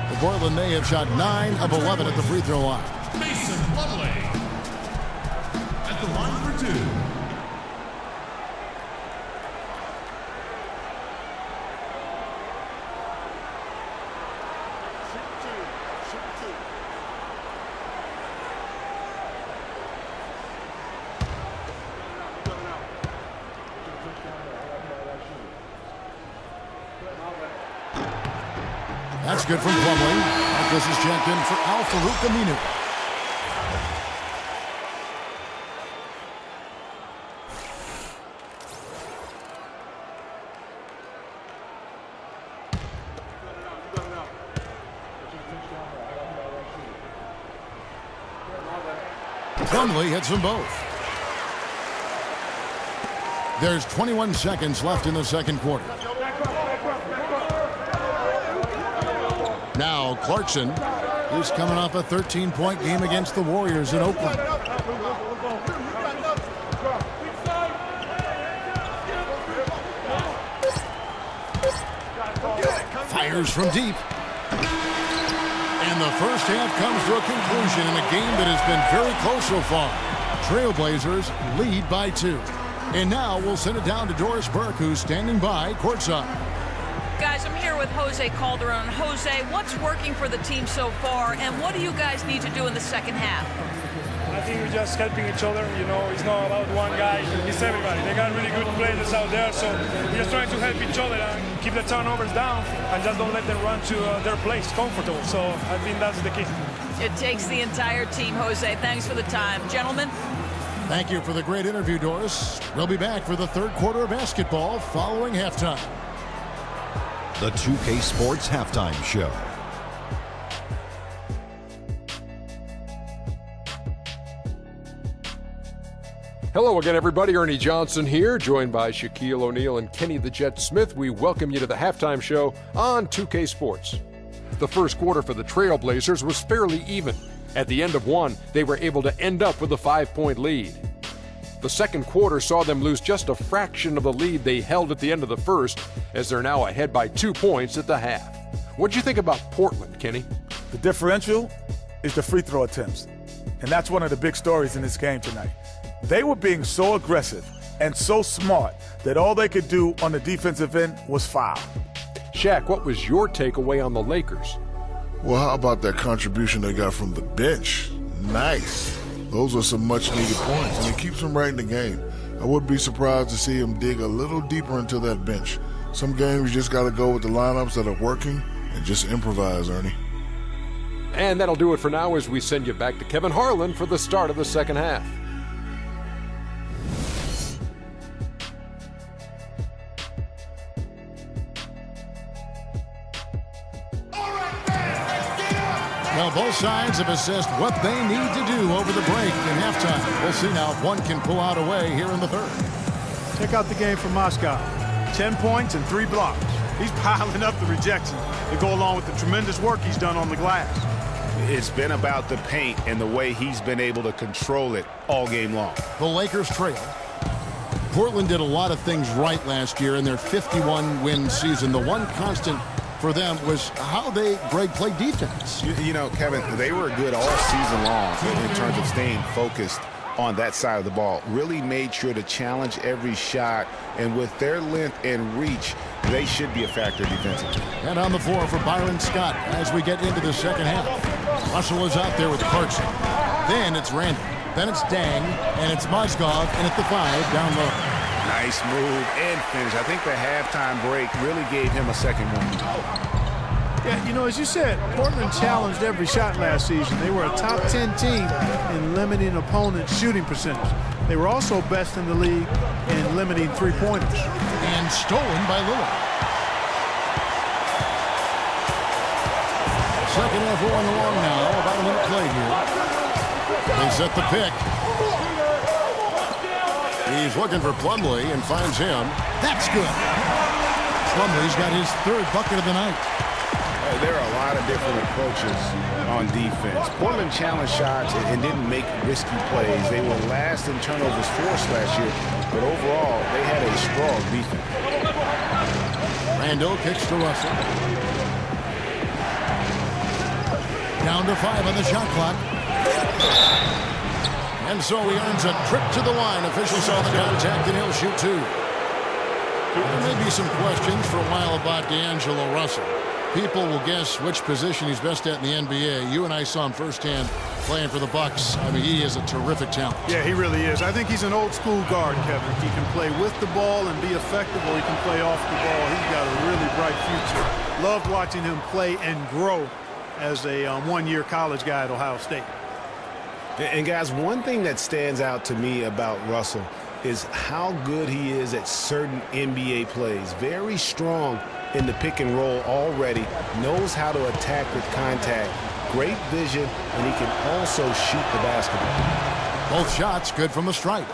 The Portland may have shot 9 of 11 at the free throw line. Mason Plumlee at the line for 2. That's good from Plumlee. Marcus is checked in for Al-Farouq Aminu. Plumlee hits them both. There's 21 seconds left in the second quarter. Now Clarkson He's coming off a 13-point game against the Warriors in Oakland. Fires from deep. And the first half comes to a conclusion in a game that has been very close so far. Trailblazers lead by 2. And now we'll send it down to Doris Burke, who's standing by courtside. Guys, I'm here with Jose Calderon. Jose, what's working for the team so far, and what do you guys need to do in the second half? I think we're just helping each other. You know, it's not about one guy, it's everybody. They got really good players out there, so we're just trying to help each other and keep the turnovers down and just don't let them run to their place comfortable. So I think that's the key. It takes the entire team, Jose. Thanks for the time. Gentlemen? Thank you for the great interview, Doris. We'll be back for the third quarter of basketball following halftime. The 2K Sports Halftime Show. Hello again, everybody. Ernie Johnson here, joined by Shaquille O'Neal and Kenny the Jet Smith. We welcome you to the halftime show on 2K Sports. The first quarter for the Trailblazers was fairly even. At the end of one, they were able to end up with a 5-point lead. The second quarter saw them lose just a fraction of the lead they held at the end of the first, as they're now ahead by 2 points at the half. What'd you think about Portland, Kenny? The differential is the free throw attempts. And that's one of the big stories in this game tonight. They were being so aggressive and so smart that all they could do on the defensive end was foul. Shaq, what was your takeaway on the Lakers? Well, how about that contribution they got from the bench? Nice. Those are some much-needed points, and it keeps them right in the game. I wouldn't be surprised to see them dig a little deeper into that bench. Some games you just got to go with the lineups that are working and just improvise, Ernie. And that'll do it for now as we send you back to Kevin Harlan for the start of the second half. Well, both sides have assessed what they need to do over the break in halftime. We'll see now if one can pull out a way here in the third. Check out the game from Moscow. 10 points and 3 blocks. He's piling up the rejections that go along with the tremendous work he's done on the glass. It's been about the paint and the way he's been able to control it all game long. The Lakers trail. Portland did a lot of things right last year in their 51-win season. The one constant for them was how they, Greg, played defense. You know, Kevin, they were good all season long in terms of staying focused on that side of the ball. Really made sure to challenge every shot, and with their length and reach, they should be a factor defensively. And on the floor for Byron Scott as we get into the second half. Russell is out there with Clarkson. Then it's Randall. Then it's Dang, and it's Mozgov, and at the 5 down low. Nice move and finish. I think the halftime break really gave him a second one. Yeah, you know, as you said, Portland challenged every shot last season. They were a top 10 team in limiting opponents' shooting percentage. They were also best in the league in limiting three-pointers. And stolen by Lillard. Second half rolling along now. About a minute played here. They set the pick. He's looking for Plumlee and finds him. That's good. Plumlee's got his third bucket of the night. There are a lot of different approaches on defense. Portland challenged shots and didn't make risky plays. They were last in turnovers forced last year, but overall, they had a strong defense. Randall kicks to Russell. Down to 5 on the shot clock. And so he earns a trip to the line. Officials saw the contact, and he'll shoot 2. There may be some questions for a while about D'Angelo Russell. People will guess which position he's best at in the NBA. You and I saw him firsthand playing for the Bucks. I mean, he is a terrific talent. Yeah, he really is. I think he's an old-school guard, Kevin. He can play with the ball and be effective, or he can play off the ball. He's got a really bright future. Loved watching him play and grow as a one-year college guy at Ohio State. And guys, one thing that stands out to me about Russell is how good he is at certain NBA plays. Very strong in the pick and roll already, knows how to attack with contact, great vision, and he can also shoot the basketball. Both shots good from the stripe.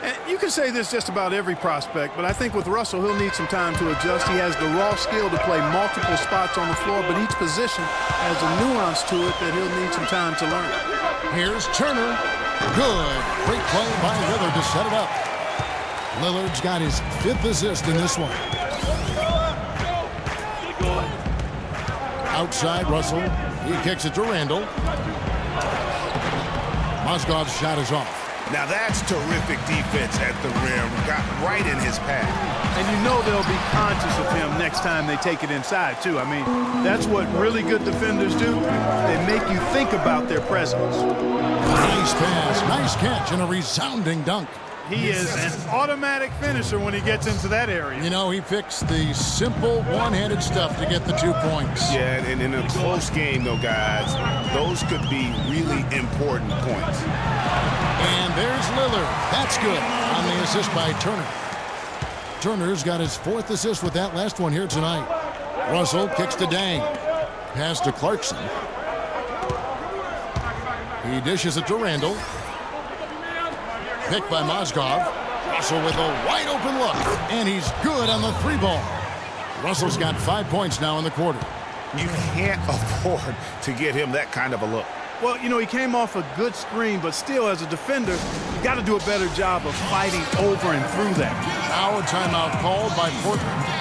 And, You can say this just about every prospect, but I think with Russell, he'll need some time to adjust. He has the raw skill to play multiple spots on the floor, but each position has a nuance to it that he'll need some time to learn. Here's Turner. Good. Great play by Lillard to set it up. Lillard's got his 5th assist in this one. Outside, Russell. He kicks it to Randall. Mozgov's shot is off. Now that's terrific defense at the rim. Got right in his path. And you know they'll be conscious of him next time they take it inside, too. I mean, that's what really good defenders do. They make you think about their presence. Nice pass, nice catch, and a resounding dunk. He is an automatic finisher when he gets into that area. You know, he picks the simple one-handed stuff to get the 2 points. Yeah, and in a close game, though, guys, those could be really important points. And there's Lillard. That's good on the assist by Turner. Turner's got his 4th assist with that last one here tonight. Russell kicks to Dang. Pass to Clarkson. He dishes it to Randall. Picked by Mozgov. Russell with a wide open look. And he's good on the 3 ball. Russell's got 5 points now in the quarter. You can't afford to get him that kind of a look. Well, you know, he came off a good screen, but still, as a defender, you got to do a better job of fighting over and through that. Now a timeout called by Portland.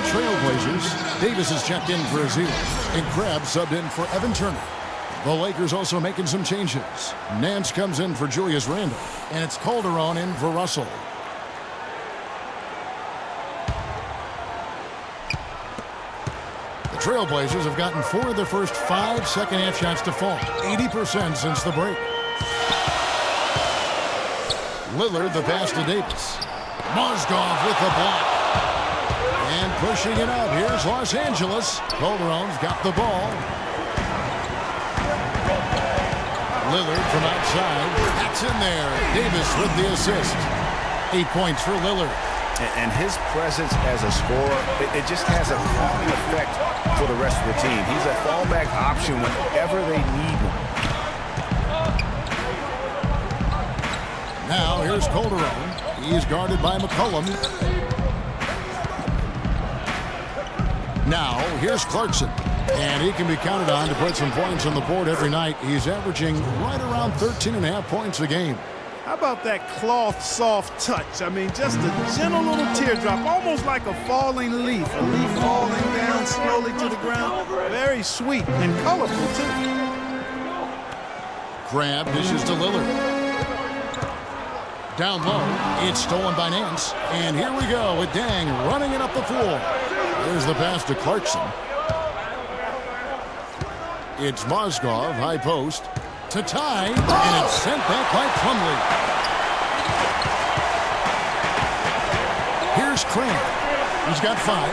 Trailblazers, Davis is checked in for Azir, and Krabs subbed in for Evan Turner. The Lakers also making some changes. Nance comes in for Julius Randle, and it's Calderon in for Russell. The Trailblazers have gotten 4 of their first 5 second-half shots to fall, 80% since the break. Lillard the pass to Davis. Mozgov with the block. And pushing it up, here's Los Angeles. Calderon's got the ball. Lillard from outside. That's in there. Davis with the assist. 8 points for Lillard. And his presence as a scorer, it just has a calming effect for the rest of the team. He's a fallback option whenever they need one. Now here's Calderon. He's guarded by McCollum. Now, here's Clarkson, and he can be counted on to put some points on the board every night. He's averaging right around 13.5 points a game. How about that cloth soft touch? I mean, just a gentle little teardrop, almost like a falling leaf. A leaf falling down slowly to the ground. Very sweet and colorful, too. Crab dishes to Lillard. Down low, it's stolen by Nance. And here we go with Dang running it up the floor. There's the pass to Clarkson. It's Mozgov, high post, to tie, and it's sent back by Plumlee. Here's Crane. He's got 5.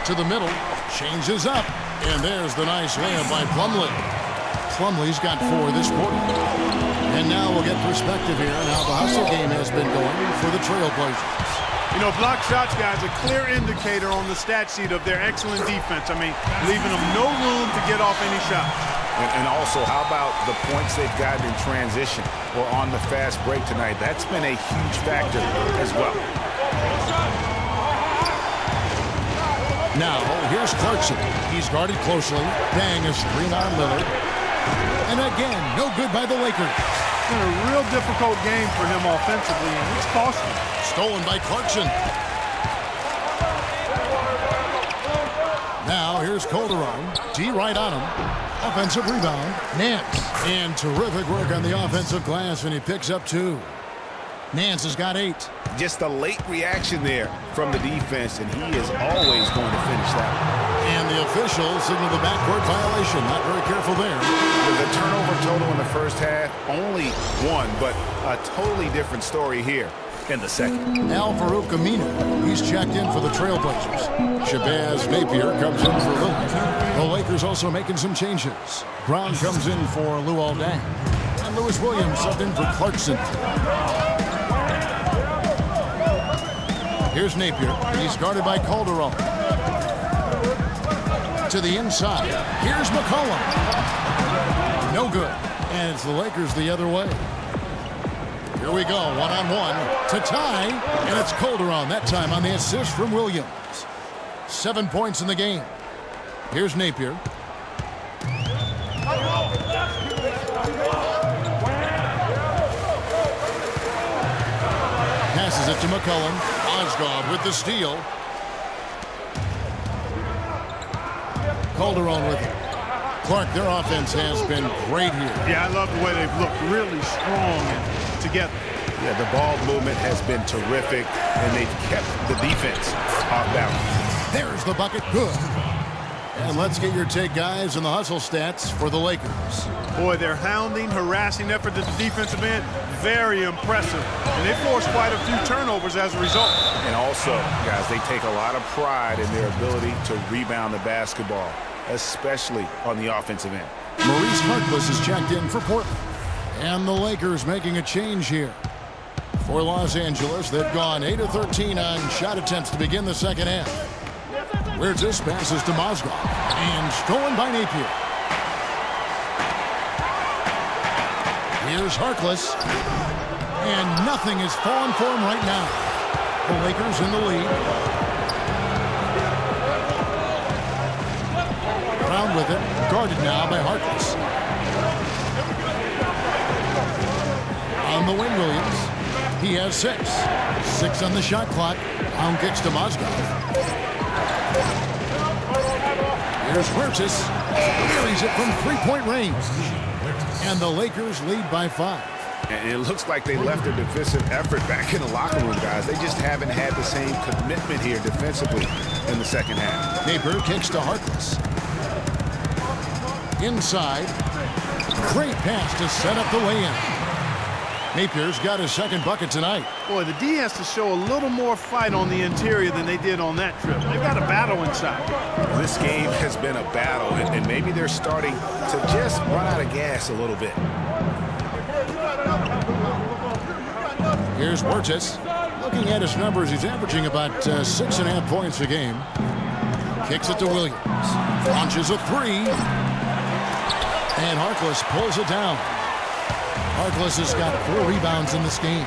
To the middle, changes up, and there's the nice layup by Plumlee. Plumlee's got 4 this quarter. And now we'll get perspective here on how the hustle game has been going for the Trailblazers. You know, block shots, guys, a clear indicator on the stat sheet of their excellent defense. I mean, leaving them no room to get off any shots. And also, how about the points they've gotten in transition or on the fast break tonight? That's been a huge factor as well. Now, here's Clarkson. He's guarded closely. Dang a screen on Lillard. And again, no good by the Lakers. It's been a real difficult game for him offensively, and it's costly. Stolen by Clarkson. Now, here's Calderon. D right on him. Offensive rebound. Nance. And terrific work on the offensive glass, and he picks up 2. Nance has got 8. Just a late reaction there from the defense, and he is always going to finish that one. And the officials signal the backcourt violation. Not very careful there. The turnover total in the first half, only 1, but a totally different story here in the second. Al-Farouq Aminu, he's checked in for the Trailblazers. Shabazz Napier comes in for Lillard. The Lakers also making some changes. Brown comes in for Luol Deng. And Lewis Williams subbed in for Clarkson. Here's Napier. He's guarded by Calderon. To the inside. Here's McCollum. No good. And it's the Lakers the other way. Here we go, one-on-one to tie, and it's Calderon, that time on the assist from Williams. 7 points in the game. Here's Napier. Passes it to McCollum. Osgood with the steal. Calderon with it. Clark, their offense has been great here. Yeah, I love the way they've looked really strong and together. Yeah, the ball movement has been terrific, and they've kept the defense off balance. There's the bucket. Good. And let's get your take, guys, on the hustle stats for the Lakers. Boy, their hounding, harassing effort at the defensive end, very impressive. And they forced quite a few turnovers as a result. And also, guys, they take a lot of pride in their ability to rebound the basketball, especially on the offensive end. Maurice Harkless is checked in for Portland. And the Lakers making a change here. For Los Angeles, they've gone 8 of 13 on shot attempts to begin the second half. Wirtz passes to Mozgov. And stolen by Napier. Here's Harkless. And nothing is falling for him right now. The Lakers in the lead. Brown with it. Guarded now by Harkless. On the wing, Williams. He has 6. 6 on the shot clock. Brown kicks to Mozgov. Here's Wirtz. Carries it from three-point range. And the Lakers lead by 5. And it looks like they left their defensive effort back in the locker room, guys. They just haven't had the same commitment here defensively in the second half. Napier kicks to Harkless. Inside. Great pass to set up the lay-in. Napier's got his second bucket tonight. Boy, the D has to show a little more fight on the interior than they did on that trip. They've got a battle inside. This game has been a battle, and maybe they're starting to just run out of gas a little bit. Here's Wirtz. Looking at his numbers, he's averaging about 6.5 points a game. Kicks it to Williams. Launches a 3. And Harkless pulls it down. Harkless has got 4 rebounds in this game.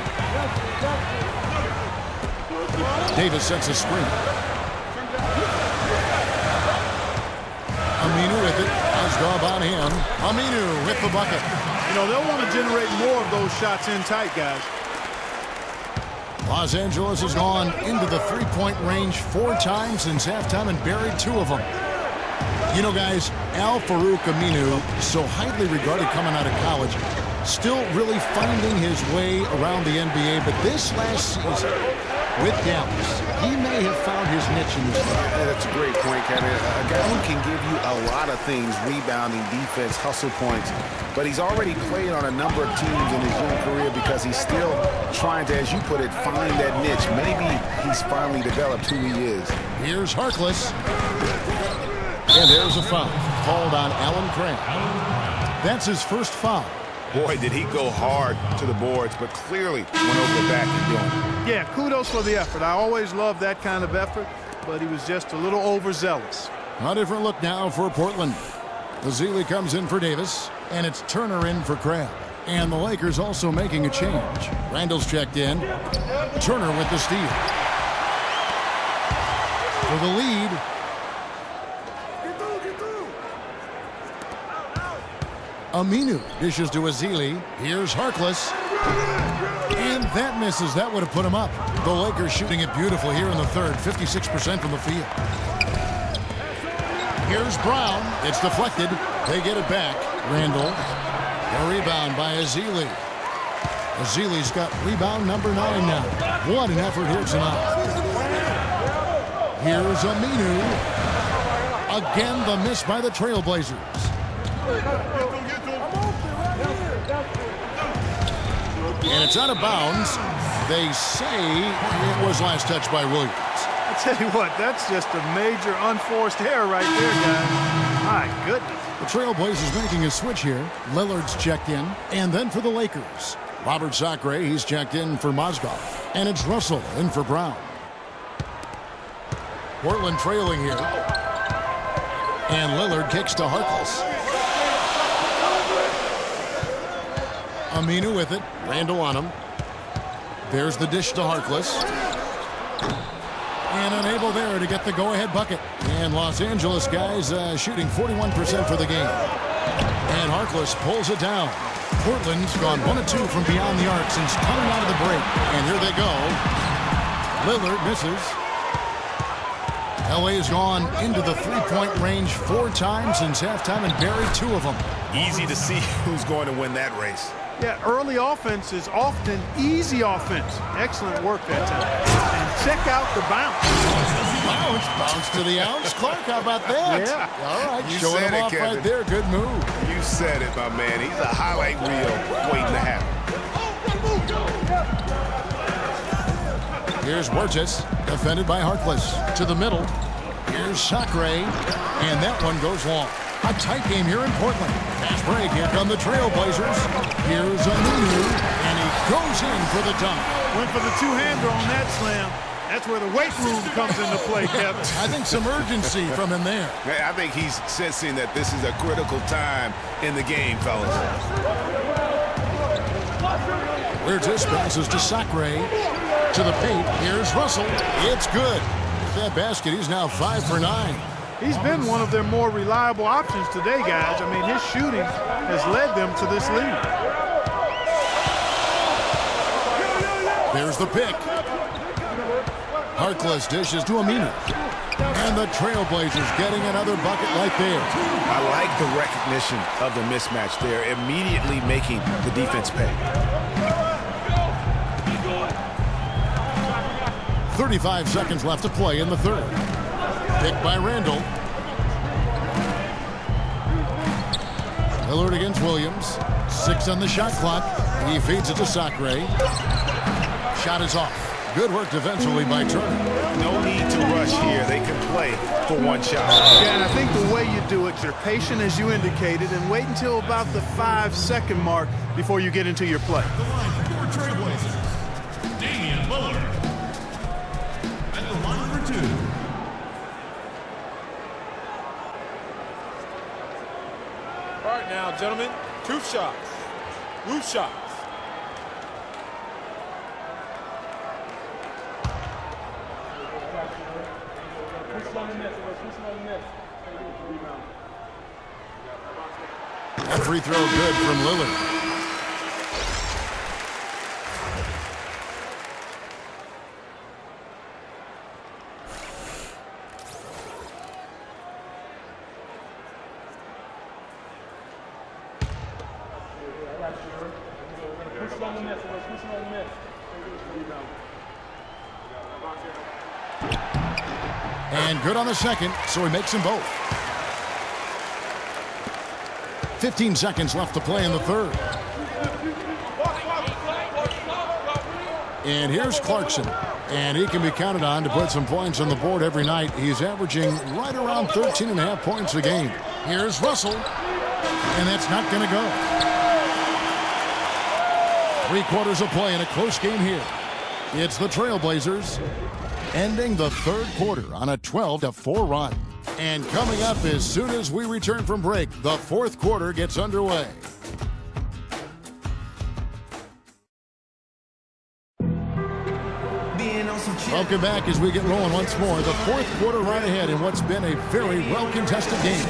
Davis sets a screen. Aminu with it. Osgood on him. Aminu with the bucket. You know, they'll want to generate more of those shots in tight, guys. Los Angeles has gone into the three-point range 4 times since halftime and buried 2 of them. You know, guys, Al-Farouq Aminu, so highly regarded coming out of college, still really finding his way around the NBA, but this last season with Dallas, he may have found his niche in this league. That's a great point, Kevin. A guy who can give you a lot of things, rebounding, defense, hustle points, but he's already played on a number of teams in his young career because he's still trying to, as you put it, find that niche. Maybe he's finally developed who he is. Here's Harkless. And there's a foul called on Alan Crabb. That's his first foul. Boy, did he go hard to the boards, but clearly went over the back and doing it. Yeah, kudos for the effort. I always love that kind of effort, but he was just a little overzealous. A different look now for Portland. Ezeli comes in for Davis, and it's Turner in for Crabb. And the Lakers also making a change. Randall's checked in. Turner with the steal. For the lead. Aminu dishes to Ezeli. Here's Harkless. And that misses. That would have put him up. The Lakers shooting it beautifully here in the third. 56% from the field. Here's Brown. It's deflected. They get it back. Randall. A rebound by Ezeli. Ezeli's got rebound number 9 now. What an effort here tonight. Here's Aminu. Again, the miss by the Trailblazers. And it's out of bounds. They say it was last touched by Williams. I tell you what, that's just a major unforced error right there, guys. My goodness. The Trailblazers making a switch here. Lillard's checked in. And then for the Lakers, Robert Sacre, he's checked in for Mozgov. And it's Russell in for Brown. Portland trailing here. And Lillard kicks to Harkless. Aminu with it. Randall on him. There's the dish to Harkless. And unable there to get the go-ahead bucket. And Los Angeles guys shooting 41% for the game. And Harkless pulls it down. Portland's gone 1 of 2 from beyond the arc since coming out of the break. And here they go. Lillard misses. LA has gone into the three-point range 4 times since halftime and buried 2 of them. Easy to see who's going to win that race. Yeah, early offense is often easy offense. Excellent work that time. And check out the bounce. Bounce to the ounce. Clark, how about that? Yeah. All right, You showing said him it, off Kevin. right there. Good move. You said it, my man. He's a highlight reel waiting to happen. Here's Burgess, defended by Harkless. To the middle. Here's Sacre, and that one goes long. A tight game here in Portland. Fast break. Here come the Trailblazers. Here's Aminu, and he goes in for the dunk. Went for the two-hander on that slam. That's where the weight room comes into play, Kevin. I think some urgency from him there. I think he's sensing that this is a critical time in the game, fellas. Burgess passes to Sacre. To the paint. Here's Russell. It's good. With that basket, he's now 5 for 9. He's been one of their more reliable options today, guys. I mean, his shooting has led them to this lead. There's the pick. Harkless dishes to Aminu. And the Trailblazers getting another bucket right there. I like the recognition of the mismatch there, immediately making the defense pay. 35 seconds left to play in the third. Pick by Randall. Lillard against Williams. 6 on the shot clock. He feeds it to Sacre. Shot is off. Good work defensively by Turner. No need to rush here. They can play for one shot. Yeah, and I think the way you do it, you're patient as you indicated, and wait until about the 5-second mark before you get into your play. The line for your Trailblazers, Damian Lillard. At the line for 2. All right now, gentlemen, 2 shots. Roof shots. That free throw good from Lillard. And good on the second, so he makes them both. 15 seconds left to play in the third. And here's Clarkson. And he can be counted on to put some points on the board every night. He's averaging right around 13.5 points a game. Here's Russell. And that's not going to go. 3 quarters of play in a close game here. It's the Trailblazers ending the third quarter on a 12-4 run. And coming up as soon as we return from break, the fourth quarter gets underway. Welcome back as we get rolling once more. The fourth quarter right ahead in what's been a very well-contested game.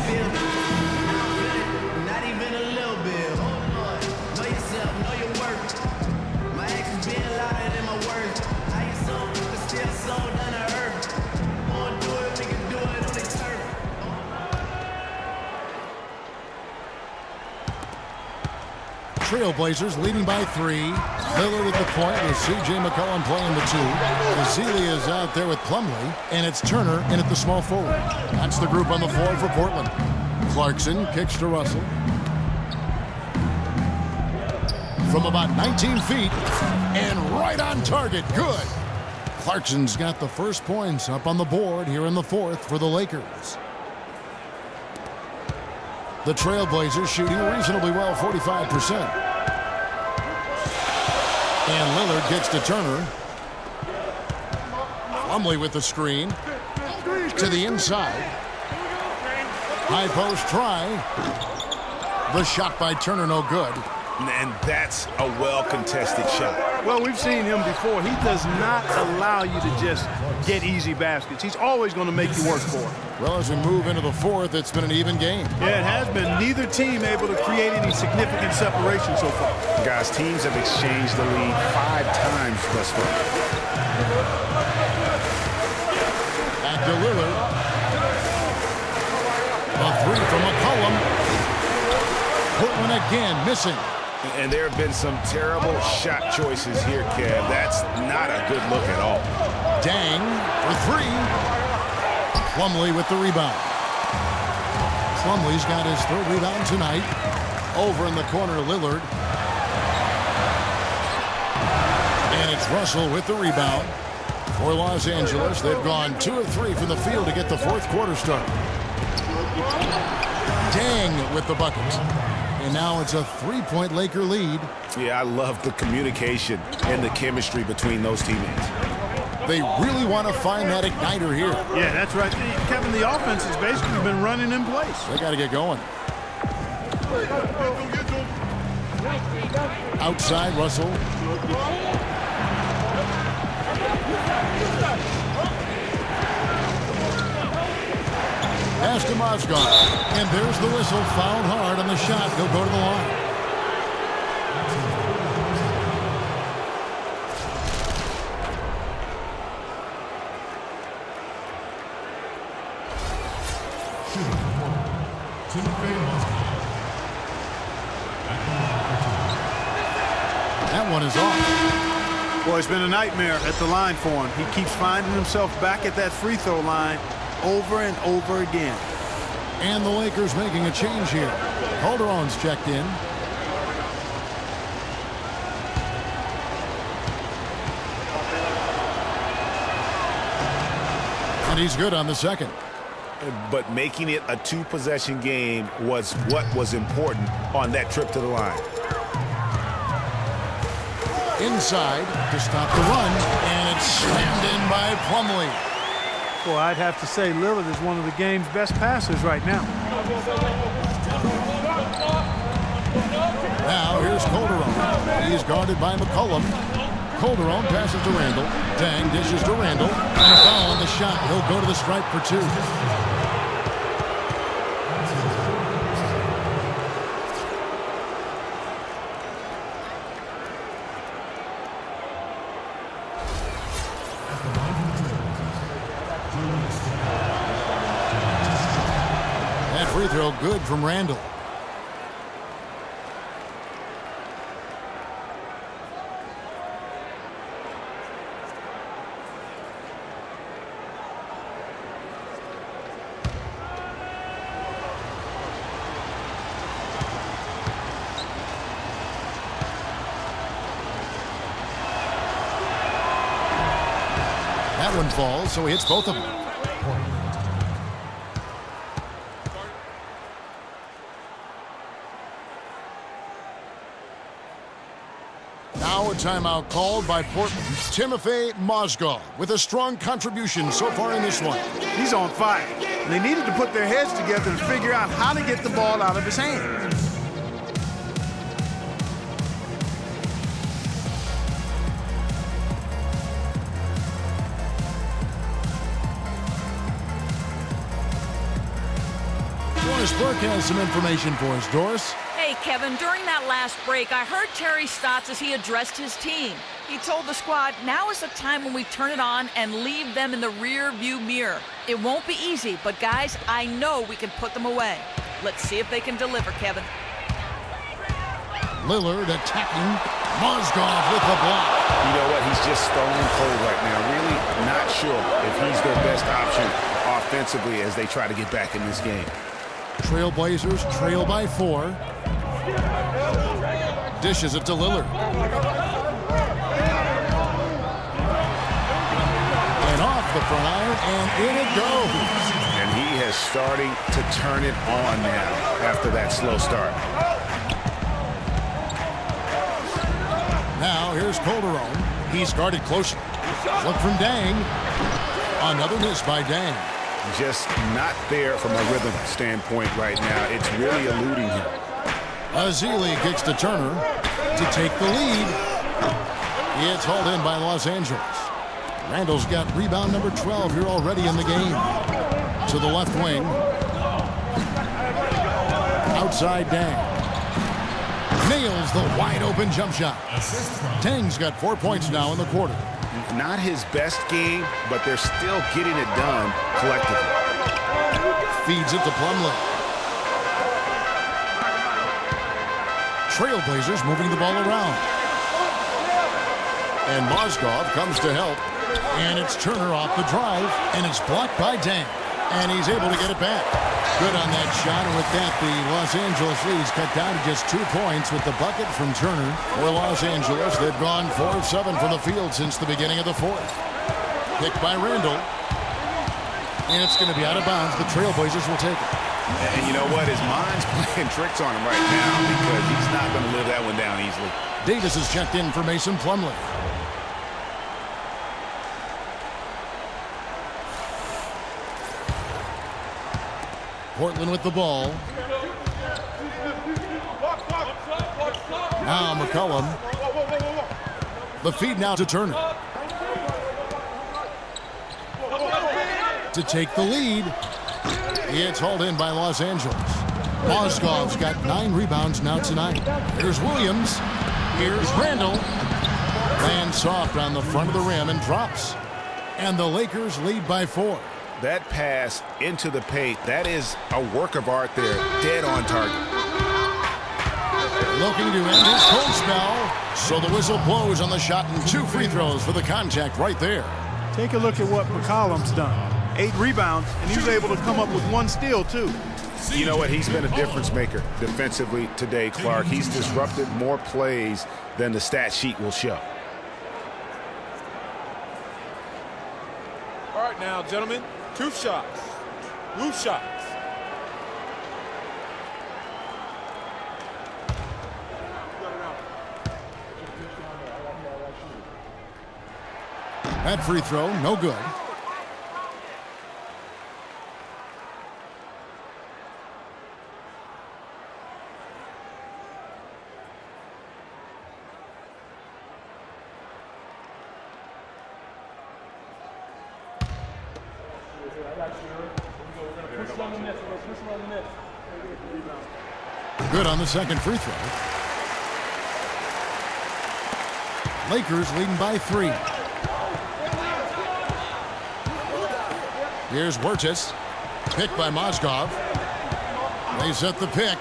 Trailblazers leading by 3. Lillard at the point with C.J. McCollum playing the 2. Ezeli is out there with Plumlee, and it's Turner in at the small forward. That's the group on the floor for Portland. Clarkson kicks to Russell. From about 19 feet, and right on target. Good. Clarkson's got the first points up on the board here in the 4th for the Lakers. The Trailblazers shooting reasonably well, 45%. And Lillard gets to Turner. Plumlee with the screen. To the inside. High post try. The shot by Turner, no good. And that's a well-contested shot. Well, we've seen him before. He does not allow you to just get easy baskets. He's always going to make you work for it. Well, as we move into the 4th, it's been an even game. Yeah, it has been. Neither team able to create any significant separation so far. Guys, teams have exchanged the lead 5 times thus far. Back to Lillard. A 3 from McCollum. Portland again missing. And there have been some terrible shot choices here, Kev. That's not a good look at all. Dang for 3. Plumlee with the rebound. Plumlee's got his 3rd rebound tonight. Over in the corner, Lillard. And it's Russell with the rebound. For Los Angeles, they've gone 2 of 3 from the field to get the 4th quarter started. Dang with the bucket. And now it's a 3-point Laker lead. Yeah, I love the communication and the chemistry between those teammates. They really want to find that igniter here. Yeah, that's right. Kevin, the offense has basically been running in place. They got to get going. Outside, Russell. Pass to Mozgov. And there's the whistle. Fouled hard on the shot. He'll go to the line. That one is off. Well, it's been a nightmare at the line for him. He keeps finding himself back at that free throw line over and over again. And the Lakers making a change here. Calderon's checked in. And he's good on the second. But making it a 2-possession game was what was important on that trip to the line. Inside to stop the run, and it's slammed in by Plumlee. Well, I'd have to say Lillard is one of the game's best passers right now. Now here's Calderon. He's guarded by McCollum. Calderon passes to Randall. Dang dishes to Randall. And a foul on the shot. He'll go to the stripe for 2. That free throw good from Randall. That one falls, so he hits both of them. Now a timeout called by Portland. Timofey Mozgov with a strong contribution so far in this one. He's on fire. They needed to put their heads together and figure out how to get the ball out of his hands. Doris Burke has some information for us. Doris? Hey, Kevin, during that last break, I heard Terry Stotts as he addressed his team. He told the squad, now is the time when we turn it on and leave them in the rear view mirror. It won't be easy, but guys, I know we can put them away. Let's see if they can deliver, Kevin. Lillard attacking. Mozgov with the block. You know what? He's just stone cold right now. Really not sure if he's their best option offensively as they try to get back in this game. Trailblazers trail by 4. Dishes it to Lillard. And off the front iron, and in it goes. And he is starting to turn it on now after that slow start. Now here's Calderon. He's guarded closely. Look from Dang. Another miss by Dang. Just not there from a rhythm standpoint right now. It's really eluding him. Azili kicks to Turner to take the lead. It's hauled in by Los Angeles. Randall's got rebound number 12 here already in the game. To the left wing. Outside Dang. Nails the wide open jump shot. Dang's got 4 points now in the quarter. Not his best game, but they're still getting it done collectively. Feeds it to Plumlee. Trailblazers moving the ball around. And Mozgov comes to help. And it's Turner off the drive. And it's blocked by Dang. And he's able to get it back. Good on that shot. And with that, the Los Angeles lead's cut down to just 2 points with the bucket from Turner. For Los Angeles, they've gone 4 of 7 from the field since the beginning of the fourth. Picked by Randall. And it's going to be out of bounds. The Trailblazers will take it. And you know what? His mind's playing tricks on him right now because he's not going to live that one down easily. Davis is checked in for Mason Plumlee. Portland with the ball. Now McCollum. The feed now to Turner. To take the lead. It's hauled in by Los Angeles. Mozgov's got 9 rebounds now tonight. Here's Williams. Here's Randall. Lands soft on the front of the rim and drops. And the Lakers lead by 4. That pass into the paint, that is a work of art there. Dead on target. Looking to end his cold spell. So the whistle blows on the shot and 2 free throws for the contact right there. Take a look at what McCollum's done. 8 rebounds, and he was able to come up with 1 steal, too. You know what? He's been a difference maker defensively today, Clark. He's disrupted more plays than the stat sheet will show. All right now, gentlemen, 2 shots. Loose shots. That free throw, no good. Good on the second free throw. Lakers leading by 3. Here's Wirtz. Picked by Mozgov. They set the pick.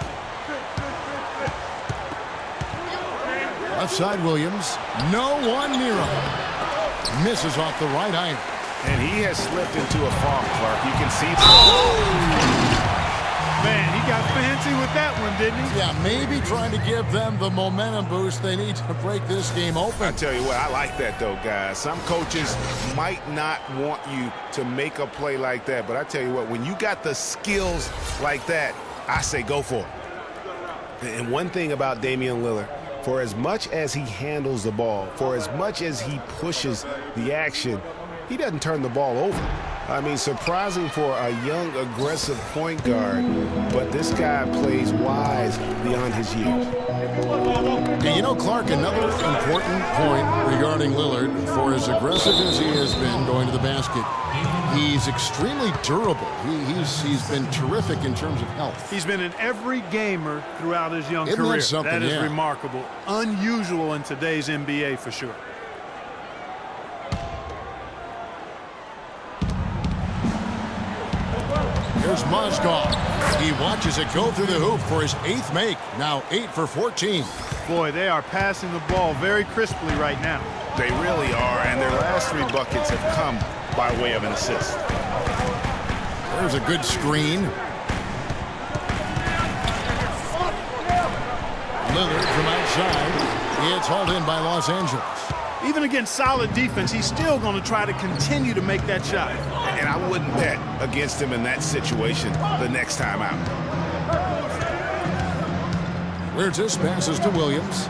Left side Williams. No one near him. Misses off the right iron. And he has slipped into a fog, Clark. You can see it. Oh! Man, he got fancy with that one, didn't he? Yeah, maybe trying to give them the momentum boost they need to break this game open. I tell you what, I like that, though, guys. Some coaches might not want you to make a play like that, but I tell you what, when you got the skills like that, I say go for it. And one thing about Damian Lillard, for as much as he handles the ball, for as much as he pushes the action, he doesn't turn the ball over. I mean, surprising for a young, aggressive point guard, but this guy plays wise beyond his years. And you know, Clark, another important point regarding Lillard, for as aggressive as he has been going to the basket, he's extremely durable. He's been terrific in terms of health. He's been an every gamer throughout his young career. That is remarkable. Unusual in today's NBA for sure. Here's Mozgov. He watches it go through the hoop for his 8th make. Now 8 for 14. Boy, they are passing the ball very crisply right now. They really are, and their last 3 buckets have come by way of an assist. There's a good screen. Lillard from outside. It's hauled in by Los Angeles. Even against solid defense, he's still going to try to continue to make that shot. And I wouldn't bet against him in that situation the next time out. Huertas passes to Williams.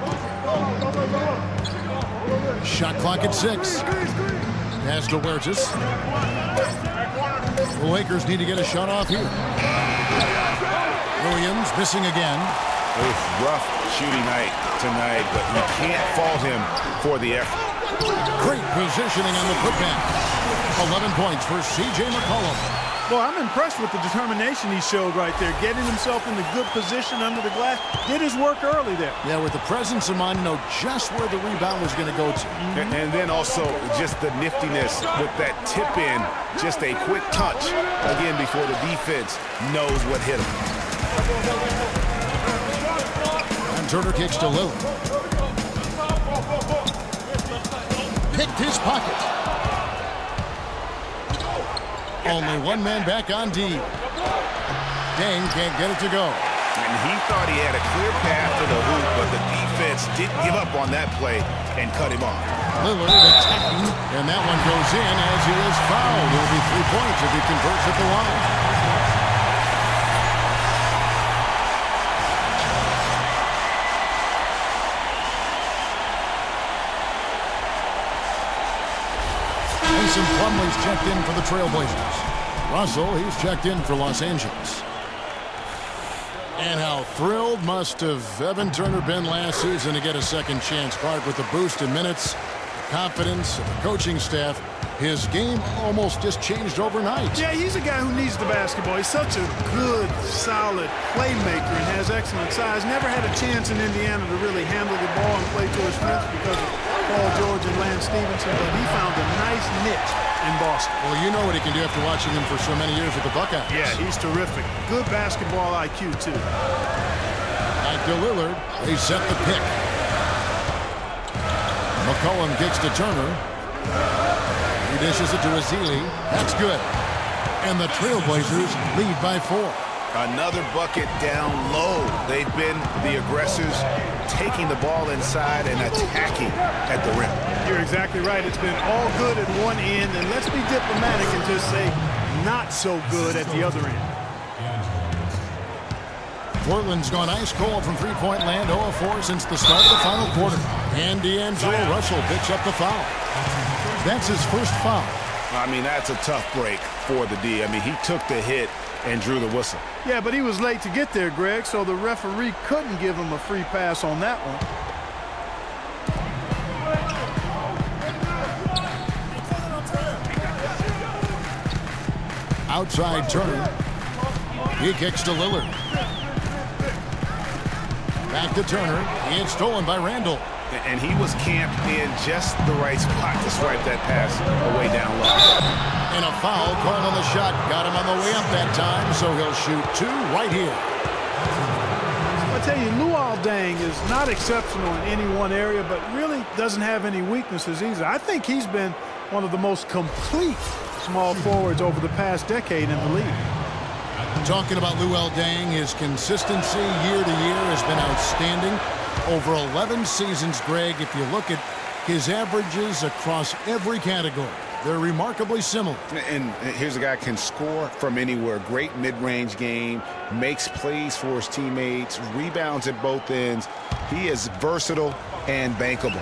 Shot clock at 6. Pass to Huertas. The Lakers need to get a shot off here. Williams missing again. Rough shooting night tonight, but you can't fault him for the effort. Great positioning on the putback. 11 points for C.J. McCollum. Well, I'm impressed with the determination he showed right there, getting himself in the good position under the glass. Did his work early there. Yeah, with the presence of mind, know just where the rebound was going to go to. And then also just the niftiness with that tip in, just a quick touch, again, before the defense knows what hit him. And Turner kicks to Lillard. Picked his pocket. Only one man back on D. Dang can't get it to go. And he thought he had a clear path to the hoop, but the defense didn't give up on that play and cut him off. Lillard attacking, and that one goes in as he is fouled. It'll be 3 points if he converts at the line. Mason Plumlee's checked in for the Trailblazers. Russell, he's checked in for Los Angeles. And how thrilled must have Evan Turner been last season to get a second chance. Clark with the boost in minutes, confidence of the coaching staff. His game almost just changed overnight. Yeah, he's a guy who needs the basketball. He's such a good, solid playmaker and has excellent size. Never had a chance in Indiana to really handle the ball and play to his strengths because of Paul George and Lance Stevenson, but he found a nice niche in Boston. Well, you know what he can do after watching him for so many years with the Buckeyes. Yeah, he's terrific. Good basketball IQ, too. Back to Lillard. They set the pick. McCollum kicks to Turner. He dishes it to Azili. That's good. And the Trailblazers lead by 4. Another bucket down low. They've been the aggressors, taking the ball inside and attacking at the rim. You're exactly right. It's been all good at one end, and let's be diplomatic and just say not so good at the other end. Portland's gone ice cold from three-point land, 0-4 since the start of the final quarter. And D'Angelo Russell picks up the foul. That's his first foul. I mean, that's a tough break for the D. I mean, he took the hit and drew the whistle. Yeah, but he was late to get there, Greg, so the referee couldn't give him a free pass on that one. Outside Turner. He kicks to Lillard. Back to Turner. It's stolen by Randall. And he was camped in just the right spot to swipe that pass away down low. And a foul called on the shot. Got him on the way up that time, so he'll shoot 2 right here. I tell you, Luol Deng is not exceptional in any one area, but really doesn't have any weaknesses either. I think he's been one of the most complete small forwards over the past decade in the league. Talking about Luol Deng, his consistency year to year has been outstanding. Over 11 seasons, Greg, if you look at his averages across every category, they're remarkably similar. And here's a guy who can score from anywhere. Great mid-range game, makes plays for his teammates, rebounds at both ends. He is versatile and bankable.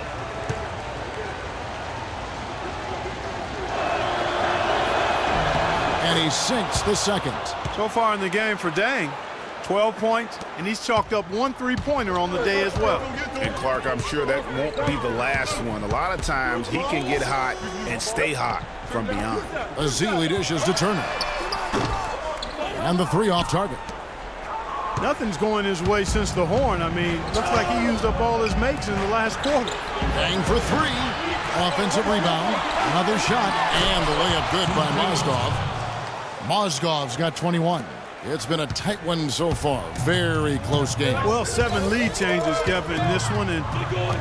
And he sinks the second. So far in the game for Deng, 12 points, and he's chalked up 1 3-pointer on the day as well. And Clark, I'm sure that won't be the last one. A lot of times he can get hot and stay hot from beyond. Azili dishes to Turner. And the 3 off target. Nothing's going his way since the horn. I mean, looks like he used up all his makes in the last quarter. Deng for 3. Offensive rebound. Another shot. And the layup good by Mozgov. Mozgov's got 21. It's been a tight one so far. Very close game. Well, 7 lead changes, Kevin, in this one, and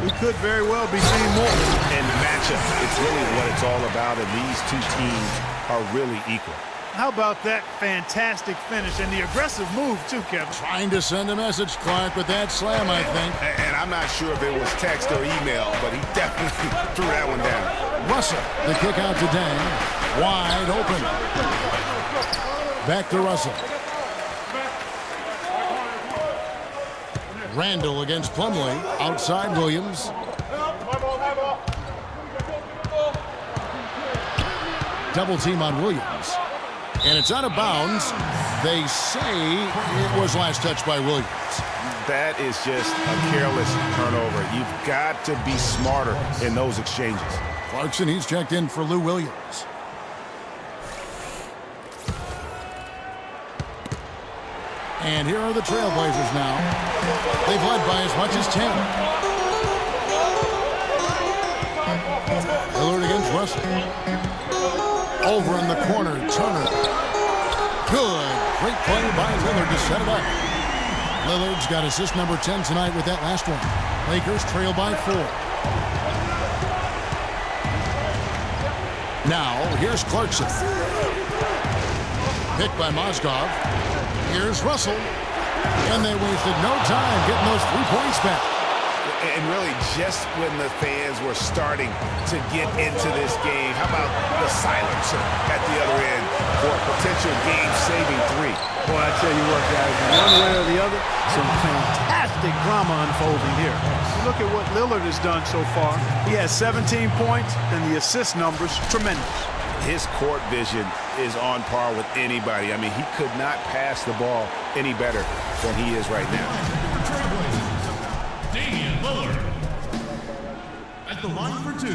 we could very well be seeing more. And the matchup, it's really what it's all about, and these two teams are really equal. How about that fantastic finish and the aggressive move, too, Kevin? Trying to send a message, Clark, with that slam, I think. And I'm not sure if it was text or email, but he definitely threw that one down. Russell, the kick out to Dang. Wide open. Back to Russell. Randall against Plumlee. Outside Williams. Double team on Williams. And it's out of bounds. They say it was last touched by Williams. That is just a careless turnover. You've got to be smarter in those exchanges. Clarkson, he's checked in for Lou Williams. And here are the Trailblazers now. They've led by as much as 10. Lillard against Russell. Over in the corner, Turner. Good. Great play by Lillard to set it up. Lillard's got assist number 10 tonight with that last one. Lakers trail by 4. Now, here's Clarkson. Picked by Mozgov. Here's Russell. And they wasted no time getting those 3 points back. And really, just when the fans were starting to get into this game, how about the silencer at the other end for a potential game-saving 3? Boy, I tell you what, guys, one way or the other, some fantastic drama unfolding here. Look at what Lillard has done so far. He has 17 points, and the assist numbers, tremendous. His court vision is on par with anybody. I mean, he could not pass the ball any better than he is right now. Damian Lillard at the line for 2.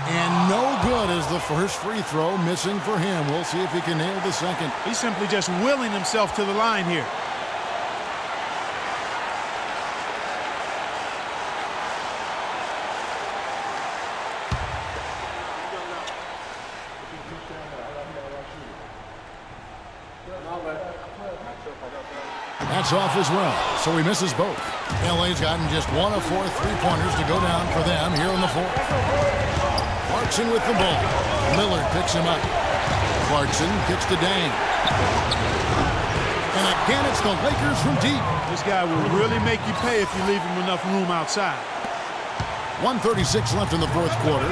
And no good as the first free throw missing for him. We'll see if he can nail the second. He's simply just willing himself to the line here. That's off as well, so he misses both. LA's gotten just 1 of 4 3-pointers to go down for them here in the fourth. Clarkson with the ball. Lillard picks him up. Clarkson kicks to Dang. And again, it's the Lakers from deep. This guy will really make you pay if you leave him enough room outside. 1:36 left in the fourth quarter.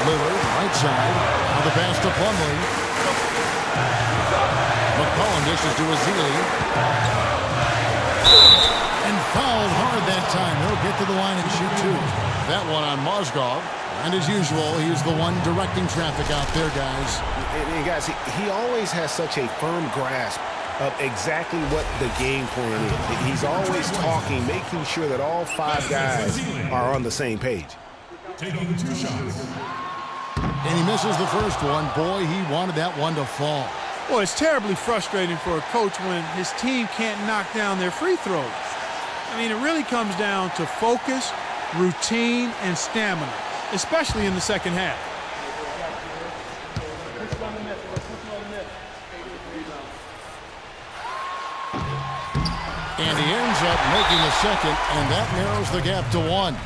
Lillard, right side. Now the pass to Plumlee. McCollum dishes to Azili. And fouled hard that time. He'll get to the line and shoot 2. That one on Mozgov. And as usual, he's the one directing traffic out there, guys. And guys, he always has such a firm grasp of exactly what the game plan is. He's always talking, making sure that all 5 guys are on the same page. Taking 2 shots. And he misses the first one. Boy, he wanted that one to fall. Well, it's terribly frustrating for a coach when his team can't knock down their free throws. I mean, it really comes down to focus, routine, and stamina, especially in the second half. And he ends up making a second, and that narrows the gap to 1.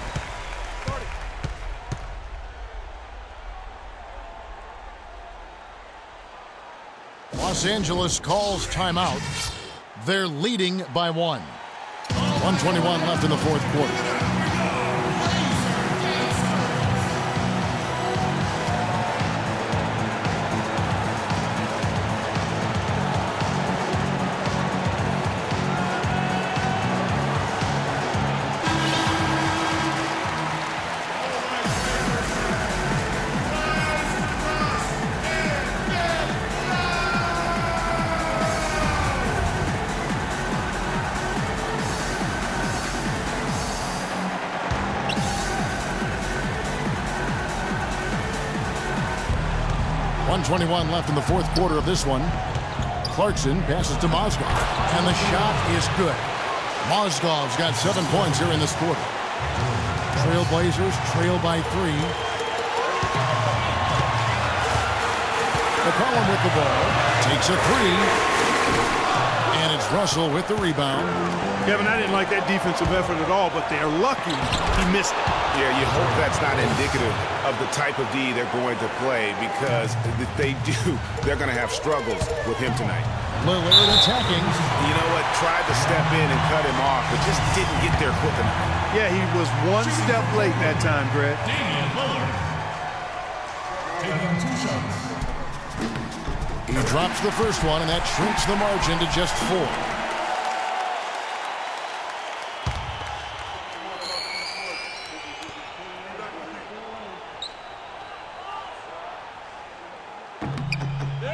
Los Angeles calls timeout. They're leading by 1. 1:21 left in the fourth quarter. .21 left in the fourth quarter of this one. Clarkson passes to Mozgov, and the shot is good. Mozgov's got 7 points here in this quarter. Trailblazers trail by 3. McCollum with the ball. Takes a three. And it's Russell with the rebound. Kevin, I didn't like that defensive effort at all, but they're lucky he missed it. Yeah, you hope that's not indicative of the type of D they're going to play, because if they do, they're going to have struggles with him tonight. Lillard attacking. You know what? Tried to step in and cut him off, but just didn't get there quick enough. Yeah, he was one step late that time, Greg. Damian Lillard. Taking 2 shots. He drops the first one, and that shrinks the margin to just 4.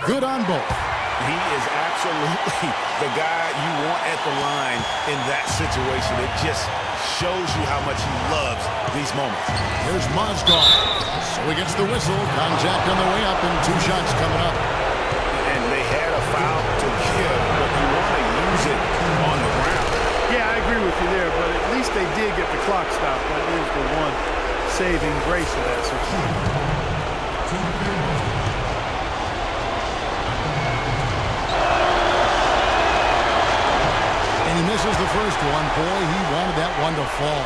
Good on both. He is absolutely the guy you want at the line in that situation. It just shows you how much he loves these moments. Here's Mozgov. So he gets the whistle. Contact on the way up, and 2 shots coming up. And they had a foul to give, but you want to use it on the ground. Yeah, I agree with you there, but at least they did get the clock stopped. That is the one saving grace of that situation. He misses the first one. Boy, he wanted that one to fall.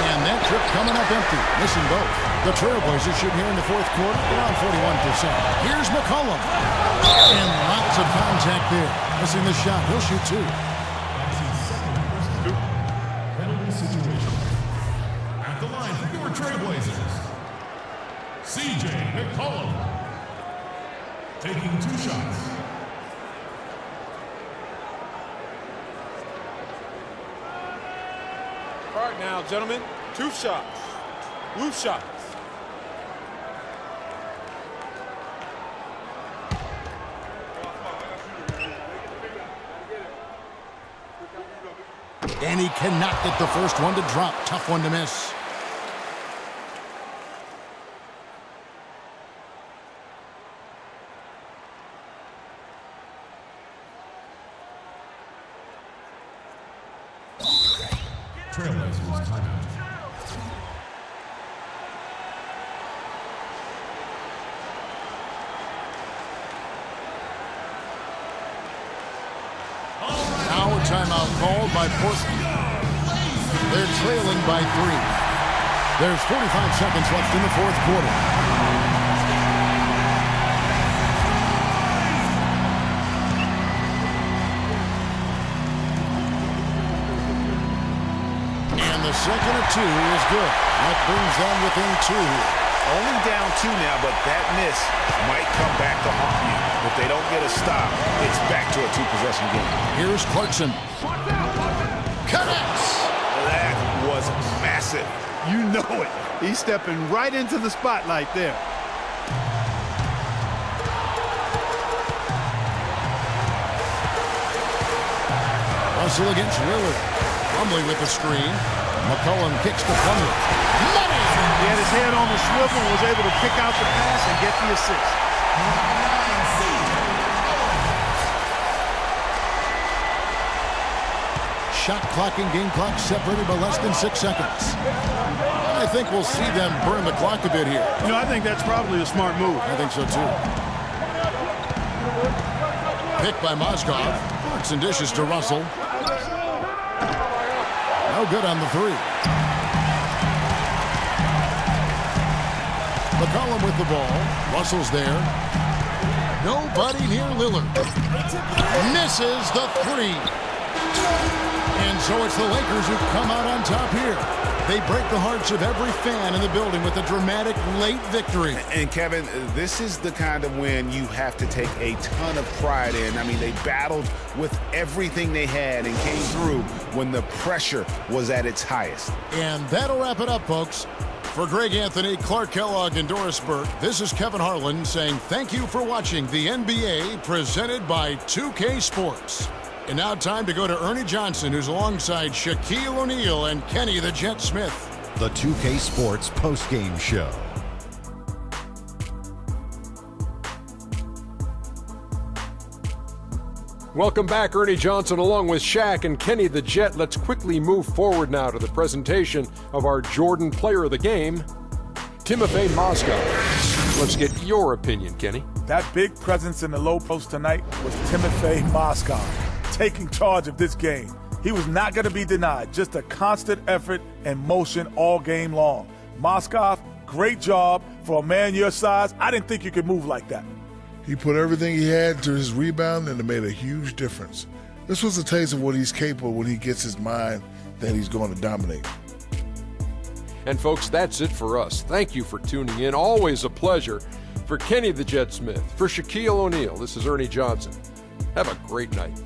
And that trip coming up empty. Missing both. The Trailblazers shoot here in the 4th quarter, around 41%. Here's McCollum. And lots of contact there. Missing the shot. He'll shoot 2. Penalty situation. At the line for your Trailblazers, CJ McCollum. Taking 2 shots. All right now, gentlemen, 2 shots. Blue shots. And he cannot get the first one to drop. Tough one to miss. Trailblazers timeout. Timeout called by Portland. They're trailing by 3. There's 45 seconds left in the 4th quarter. And the second of 2 is good. That brings them within 2. Only down 2 now, but that miss might come back to haunt you. If they don't get a stop, it's back to a 2-possession game. Here's Clarkson. Connects! That was massive. You know it. He's stepping right into the spotlight there. Russell against Lillard. Plumlee with the screen. McCollum kicks to Plumlee. Money! He had his head on the swivel and was able to pick out the pass and get the assist. Shot clock and game clock separated by less than 6 seconds. I think we'll see them burn the clock a bit here. You know, I think that's probably a smart move. I think so too. Picked by Mozgov. Works and dishes to Russell. No good on the 3. McCollum with the ball. Russell's there. Nobody near Lillard. Misses the 3. And so it's the Lakers who come out on top here. They break the hearts of every fan in the building with a dramatic late victory. And Kevin, this is the kind of win you have to take a ton of pride in. I mean, they battled with everything they had and came through when the pressure was at its highest. And that'll wrap it up, folks. For Greg Anthony, Clark Kellogg, and Doris Burke, this is Kevin Harlan saying thank you for watching the NBA presented by 2K Sports. And now time to go to Ernie Johnson, who's alongside Shaquille O'Neal and Kenny the Jet Smith. the 2K Sports postgame show. Welcome back, Ernie Johnson along with Shaq and Kenny the Jet. Let's quickly move forward now to the presentation of our Jordan Player of the Game, Timofey Mozgov. Let's get your opinion, Kenny. That big presence in the low post tonight was Timofey Mozgov, taking charge of this game. He was not going to be denied, just a constant effort and motion all game long. Mozgov, great job for a man your size. I didn't think you could move like that. He put everything he had into his rebound, and it made a huge difference. This was a taste of what he's capable when he gets his mind that he's going to dominate. And folks, that's it for us. Thank you for tuning in. Always a pleasure. For Kenny the Jet Smith, for Shaquille O'Neal, this is Ernie Johnson. Have a great night.